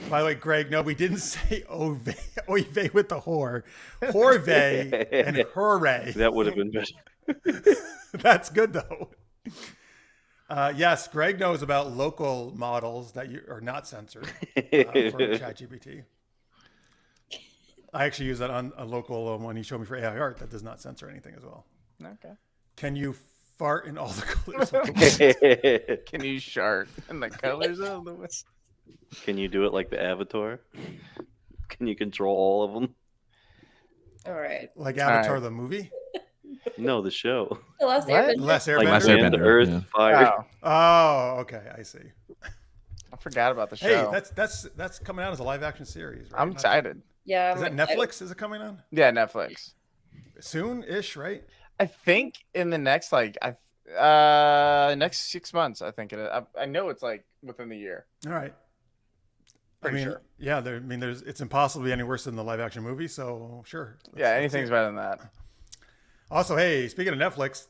By the way, Greg, no, we didn't say oy vey with the whore, horvey and hooray. That would have been better. That's good though. Yes, Greg knows about local models that are not censored for ChatGPT. I actually use that on a local one he showed me for AI art that does not censor anything as well. Okay. Can you fart in all the colors of the world? Can you shark in the colors of the West? Can you do it like the Avatar? Can you control all of them? All right. Like Avatar right. the movie? No, the show. The last What? Airbender. Last Like Airbender? Last wind, Airbender, earth, yeah. fire. Oh, Oh, okay, I see. I forgot about the Hey, show. that's coming out as a live action series, right? I'm excited. Yeah. Is that I'm Netflix? Is it coming on Yeah, Netflix. soon-ish? Right? I think in the next next 6 months. I think it is. I know it's like within the year. All right. Pretty I mean, sure. yeah. It's impossible to be any worse than the live action movie. So sure. Yeah, anything's better than that. Also, hey, speaking of Netflix,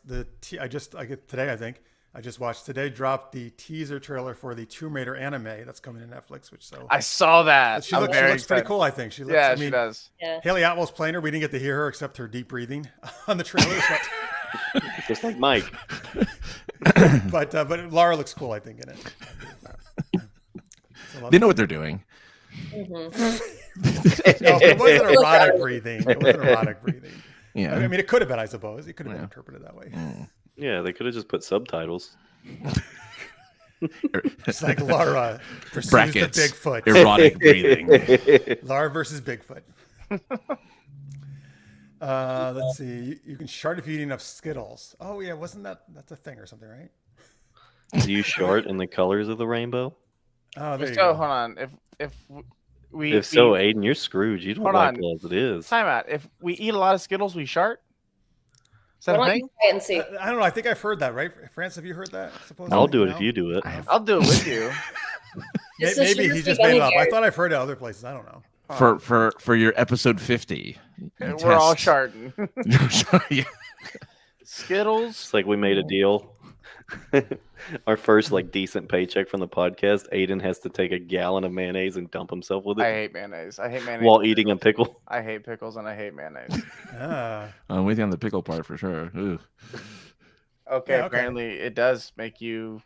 I just watched today dropped the teaser trailer for the Tomb Raider anime that's coming to Netflix. Which I saw that. she I'm looks, very pretty excited. cool. I think she looks. Yeah, I she mean, does. Yeah. Haley Atwell's playing her. We didn't get to hear her except her deep breathing on the trailer. Just like Mike. But Laura looks cool. I think in it. They know what they're doing. No, but it wasn't erotic breathing. It wasn't erotic breathing. Yeah. I mean, it could have been. I suppose it could have been interpreted that way. Yeah, they could have just put subtitles. It's like Laura pursues Brackets. the Bigfoot. Erotic breathing. Laura versus Bigfoot. Let's see. You can shart if you eat enough Skittles. Oh yeah, that's a thing or something, right? Do you short in the colors of the rainbow? Oh, there you So go. hold on. If we If so, Aidan, you're screwed. You don't Hold like on. it as it is. time out. If we eat a lot of Skittles, we shart. Is that Why a don't you thing? try it and see? I don't know. I think I've heard that, right? France, have you heard that? Supposedly? I'll do it No? if you do it. I'll do it with you. It's a Maybe sugar he just free made it gummy up. I bear. thought I've heard it other places. I don't know. For your episode 50. you We're all test- sharting. Yeah. Skittles. It's like we made a deal. Our first decent paycheck from the podcast, Aidan has to take a gallon of mayonnaise and dump himself with I it hate mayonnaise. I hate mayonnaise. while eating a pickle. I hate pickles and I hate mayonnaise. Ah. I'm with you on the pickle part for sure. Ooh. Okay, Yeah, okay. apparently it does make you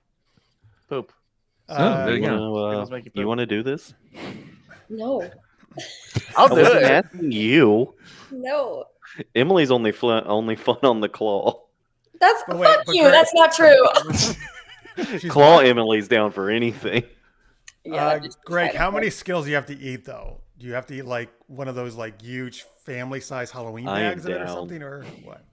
poop. There you You go. wanna, make you you poop. want to do this? No. I'll I do wasn't it. asking you. No. Emily's only fun on the claw. That's But wait, fuck but you. Greg- That's not true. She's Claw not- Emily's down for anything. Just Greg, decide how on many it. skills do you have to eat though? Do you have to eat like one of those huge family-size Halloween I am bags of it or down. something, or what?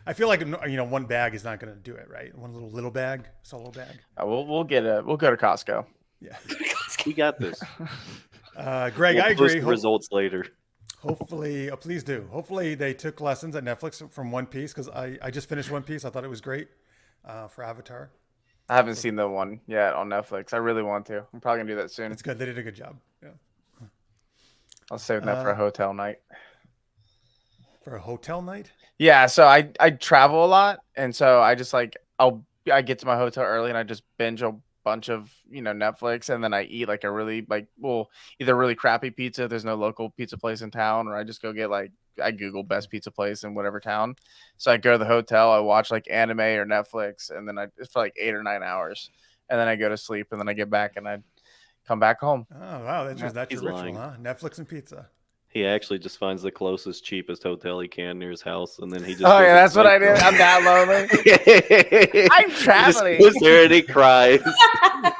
I feel like one bag is not going to do it, right? One little bag, solo bag. We'll go to Costco. Yeah. We got this. Greg, We'll I post agree. the results later. Hopefully, please do. Hopefully, they took lessons at Netflix from One Piece because I just finished One Piece. I thought it was great for Avatar. I haven't seen the one yet on Netflix. I really want to. I'm probably gonna do that soon. It's good. They did a good job. Yeah. I'll save that for a hotel night. For a hotel night. Yeah, so I travel a lot, and so I just I get to my hotel early and I just binge a bunch of Netflix, and then I eat a really either really crappy pizza if there's no local pizza place in town, or I just go get I Google best pizza place in whatever town. So I go to the hotel, I watch anime or Netflix, and then it's for 8 or 9 hours, and then I go to sleep, and then I get back and I come back home. Oh wow, that's your He's ritual, lying. huh? Netflix and pizza. He actually just finds the closest, cheapest hotel he can near his house, and then he just. Oh yeah, that's what I did. I'm that lonely. I'm traveling. He just goes there and he cries,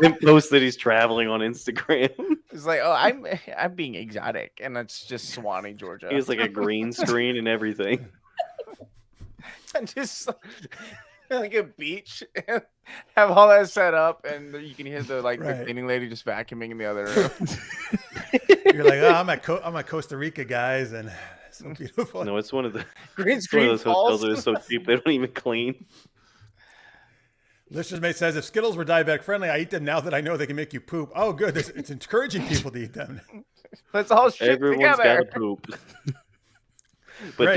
and posts that he's traveling on Instagram. It's like, oh, I'm being exotic, and it's just Swanee, Georgia. He has like a green screen and everything. And just like a beach, and have all that set up, and you can hear the the cleaning lady just vacuuming in the other room. You're like, oh, I'm at Costa Rica, guys, and it's so beautiful. No, it's one of the Green it's one of screen those hotels falls. that is so cheap they don't even clean. Listeners Mate says, if Skittles were diabetic friendly, I eat them now that I know they can make you poop. Oh, good. It's encouraging people to eat them. Let's all shit Everyone's together. got to poop. But Greg,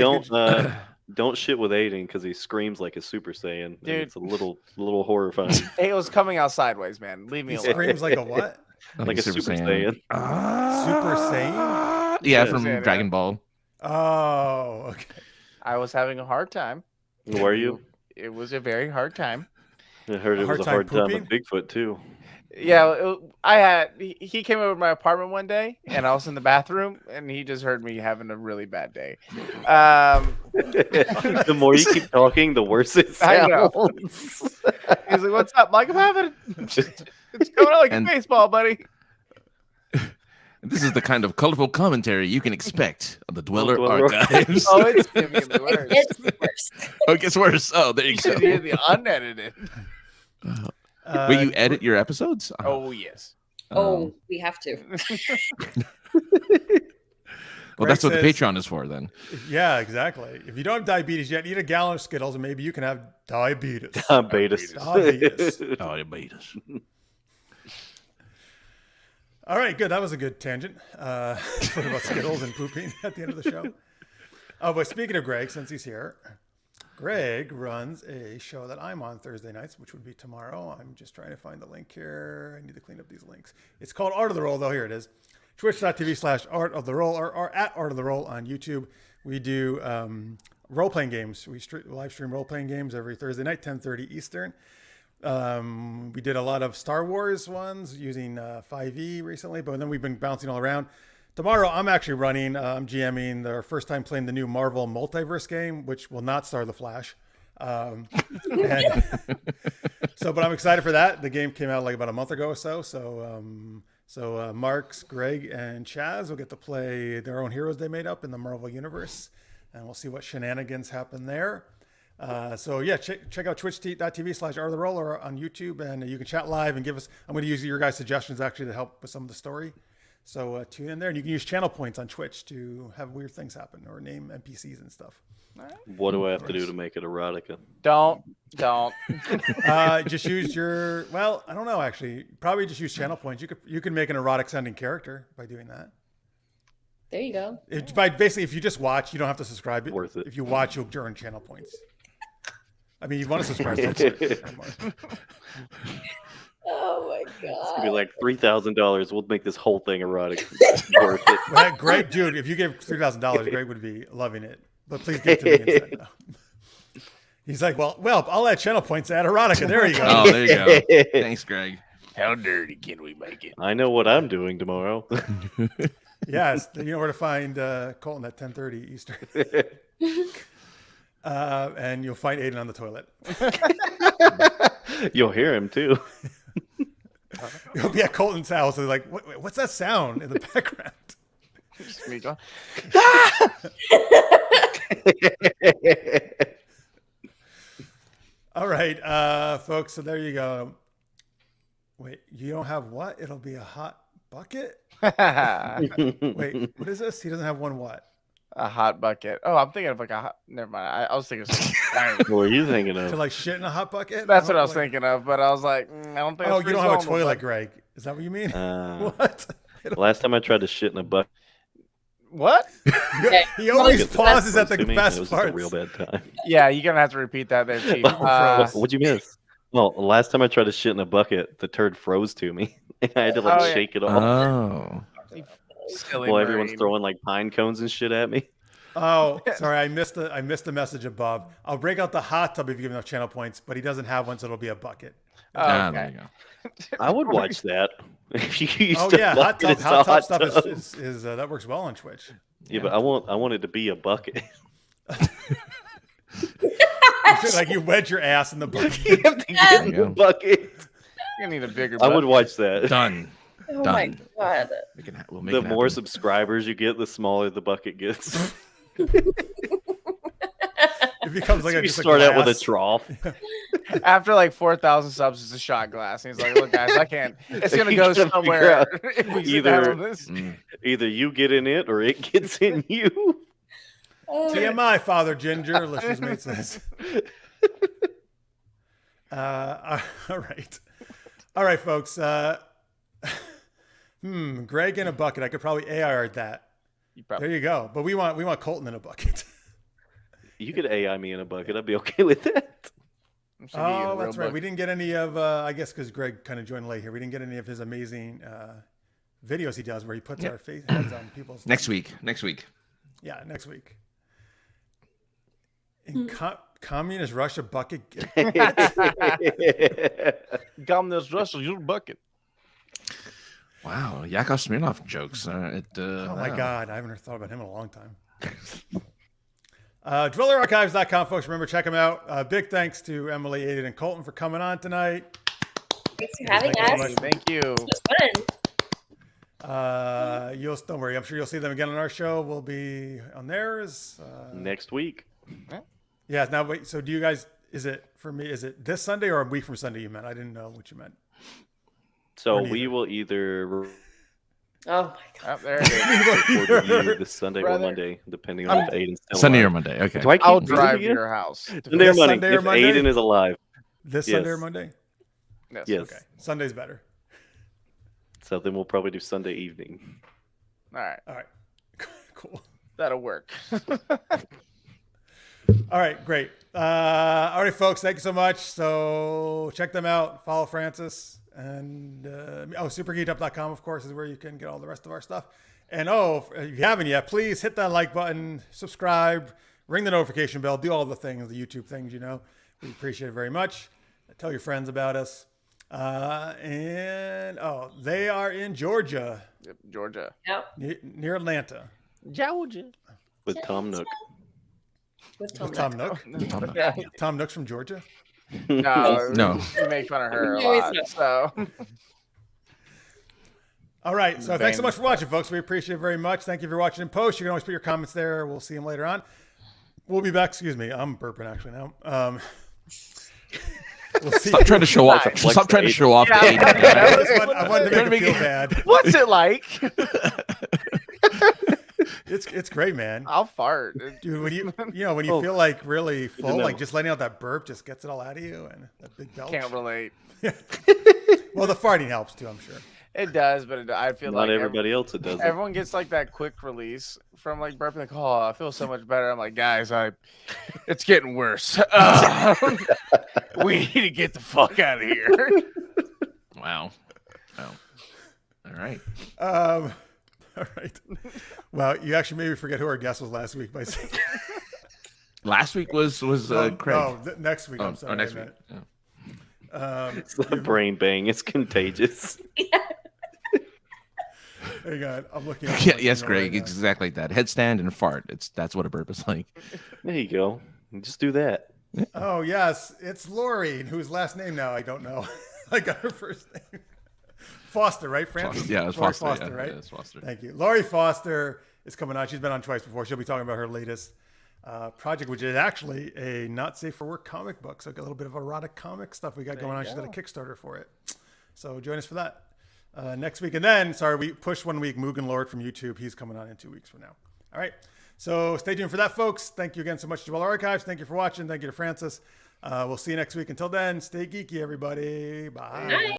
don't shit with Aidann because he screams like a Super Saiyan. And Dude. it's a little horrifying. It was coming out sideways, man. Leave me He alone. screams like a what? Like a Super Saiyan. Super Saiyan? Yeah, Yeah. from Yeah. Dragon Ball. Oh, okay. I was having a hard time. Were you? It was a very hard time. I heard it was a hard time with Bigfoot too. Yeah, he came over to my apartment one day, and I was in the bathroom, and he just heard me having a really bad day. The more you keep talking, the worse it I know. sounds. He's like, "What's up?" I'm like, "I'm having it's coming out like a baseball, buddy." This is the kind of colorful commentary you can expect on the Dweller Dweller Archives. Oh, it's gonna be the worst. It's worse. Oh, it gets worse. Oh, there you You go. should hear the unedited. Wait, you edit your episodes? Oh yes. Oh, we have to. Well, that's what Greg the says- Patreon is for then. Yeah, exactly. If you don't have diabetes yet, eat a gallon of Skittles and maybe you can have diabetes. Diabetes. Diabetes. Oh, it made us. All right, good. That was a good tangent. Talking about Skittles and pooping at the end of the show. Oh, but speaking of Greg, since he's here, Greg runs a show that I'm on Thursday nights, which would be tomorrow. I'm just trying to find the link here. I need to clean up these links. It's called Art of the Roll, though. Here it is. Twitch.tv/Art of the Roll or at Art of the Roll on YouTube. We do role-playing games. We live stream role-playing games every Thursday night, 10:30 Eastern. We did a lot of Star Wars ones using 5e recently, but then we've been bouncing all around. Tomorrow, I'm actually running, I'm GMing our first time playing the new Marvel Multiverse game, which will not star the Flash. But I'm excited for that. The game came out like about a month ago or so. So Marks, Greg, and Chaz will get to play their own heroes they made up in the Marvel Universe, and we'll see what shenanigans happen there. So yeah, check out twitch.tv/artoftheroll or on YouTube, and you can chat live and give us. I'm going to use your guys' suggestions actually to help with some of the story. So tune in there, and you can use channel points on Twitch to have weird things happen or name NPCs and stuff. What do I have to do to make it erotica? Don't. Just use your. Well, I don't know actually. Probably just use channel points. You could make an erotic sounding character by doing that. There you go. Basically, if you just watch, you don't have to subscribe. Worth it. If you watch, you'll earn channel points. I mean, you want to subscribe to Oh my It's gonna be god. like $3,000. We'll make this whole thing erotic. Worth it. Well, Greg, dude, if you gave $3,000, Greg would be loving it. But please give it to me instead. No. He's like, well, I'll add channel points to add erotica. There you go. Oh, there you go. Thanks, Greg. How dirty can we make it? I know what I'm doing tomorrow. Yes, you know where to find Colton at 10:30 Eastern. And you'll find Aidann on the toilet. You'll hear him too. You'll be at Colton's house and like, what's that sound in the background? Just me going, All right, folks. So there you go. Wait, you don't have what? It'll be a hot bucket? Wait, what is this? He doesn't have one what? a hot bucket. Oh, I'm thinking of like a hot. Never mind. I was thinking of something. What were you thinking To of? like shit in a hot bucket? That's what I was Like- thinking of, but I was like, I don't think. Oh, that's you don't pretty have a normal, toilet, but- Greg. Is that what you mean? What? What? Last time I tried to shit in a bucket, What? He always It's the pauses at the to me, best it was just a parts. real bad time. Yeah, you're gonna have to repeat that there, Chief. What'd you miss? Well, last time I tried to shit in a bucket, the turd froze to me, and I had to like Oh, yeah. shake it off. Oh. silly Well, everyone's brain. throwing like pine cones and shit at me. Oh, sorry, I missed the message above. I'll break out the hot tub if you give enough channel points, but he doesn't have one, so it'll be a bucket. Oh, Ah, there okay. you go. I would watch that. If you used Oh to yeah, bucket, hot it's a tub hot stuff tub. is that works well on Twitch. Yeah, but I want it to be a bucket. Like you wedge your ass in the bucket. You have to get in the bucket. You need a bigger. I would bucket. watch that. Done. Oh Done. my god. We'll make The it more happen. subscribers you get, the smaller the bucket gets. It becomes like So a, you just start out with a glass. trough. After like 4,000 subs, it's a shot glass. And he's like, "Look, guys, I can't. It's gonna You go gotta figure somewhere. out If we sit down either- on this." Either you get in it or it gets in you. TMI, Father Ginger, listener's mate says. All right, folks. Greg in a bucket. I could probably AR that. There you go. But we want Colton in a bucket. You could AI me in a bucket. I'd be okay with that. Oh, that's right. We didn't get any of, I guess because Greg kind of joined late here, we didn't get any of his amazing videos he does where he puts our face heads on people's. Next week. Yeah, next week. In communist Russia bucket. Communist Russia, your bucket. Wow, Yakov Smirnoff jokes. Oh my God, I haven't thought about him in a long time. DwellerArchives.com, folks. Remember, check them out. Big thanks to Emily, Aidann, and Colton for coming on tonight. Thanks for having us. Thank you. It was fun. Don't worry. I'm sure you'll see them again on our show. We'll be on theirs Next week. Yeah. Now, wait. So, do you guys? Is it for me? Is it this Sunday or a week from Sunday? You meant? I didn't know what you meant. So we will either Oh my god. Oh, there it is. record you this Sunday or Brother. Monday, depending on if Aiden's still Sunday or alive. Monday. Okay. Do I keep I'll reading drive to again? your house. Sunday or This Monday? Sunday or If Monday? Aidan is alive. This Yes. Sunday or Monday? Yes. Okay. Sunday's better. So then we'll probably do Sunday evening. All right. All right. Cool. That'll work. All right, great. All right, folks, thank you so much. So check them out. Follow Francis. And supergeekedup.com, of course, is where you can get all the rest of our stuff. And if you haven't yet, please hit that like button, subscribe, ring the notification bell, do all the things, the YouTube things, We appreciate it very much. Tell your friends about us. They are in Georgia, Yep, Georgia. Yep. near Atlanta. Georgia. With Tom Nook. With With Tom Nook. Yeah. Tom Nook's from Georgia. No. We make fun of her a No, he's lot. not. So All right. So thanks so much for watching, folks. We appreciate it very much. Thank you for watching in post. You can always put your comments there. We'll see them later on. We'll be back. Excuse me. I'm burping actually now. We'll see. Stop trying to show off. Nice. Stop trying to show off. Yeah. The Aidan. I wanted to make it feel bad. what's it like? It's great, man. I'll fart. Dude, when you feel like really full, know. like just letting out that burp just gets it all out of you, and that big belch. Can't relate. Well, the farting helps too, I'm sure. It does, but I feel Not like everybody else it does. everyone gets like that quick release from like burping. Like, oh, I feel so much better. I'm like, guys, it's getting worse. We need to get the fuck out of here. Wow. All right. All right. Well, you actually made me forget who our guest was last week by saying. Last week was Craig. No, next week. I'm Oh, sorry. next I week. meant. Yeah. It's the brain bang. It's contagious. Hang on, I'm looking. Yeah, yes, Greg. Exactly like that. Headstand and fart. That's what a burp is like. There you go. Just do that. Oh yes, it's Lori, whose last name now I don't know. I got her first name. Foster, right, Francis? Yeah, it's Lori Foster. Foster, Yeah, right? yeah, it's Foster. Thank you. Lori Foster is coming on. She's been on twice before. She'll be talking about her latest project, which is actually a not safe for work comic book. So a little bit of erotic comic stuff we got going on. She's got a Kickstarter for it. So join us for that next week. And then, we pushed 1 week. Mugen Lord from YouTube. He's coming on in 2 weeks from now. All right. So stay tuned for that, folks. Thank you again so much to Dweller Archives. Thank you for watching. Thank you to Francis. We'll see you next week. Until then, stay geeky, everybody. Bye.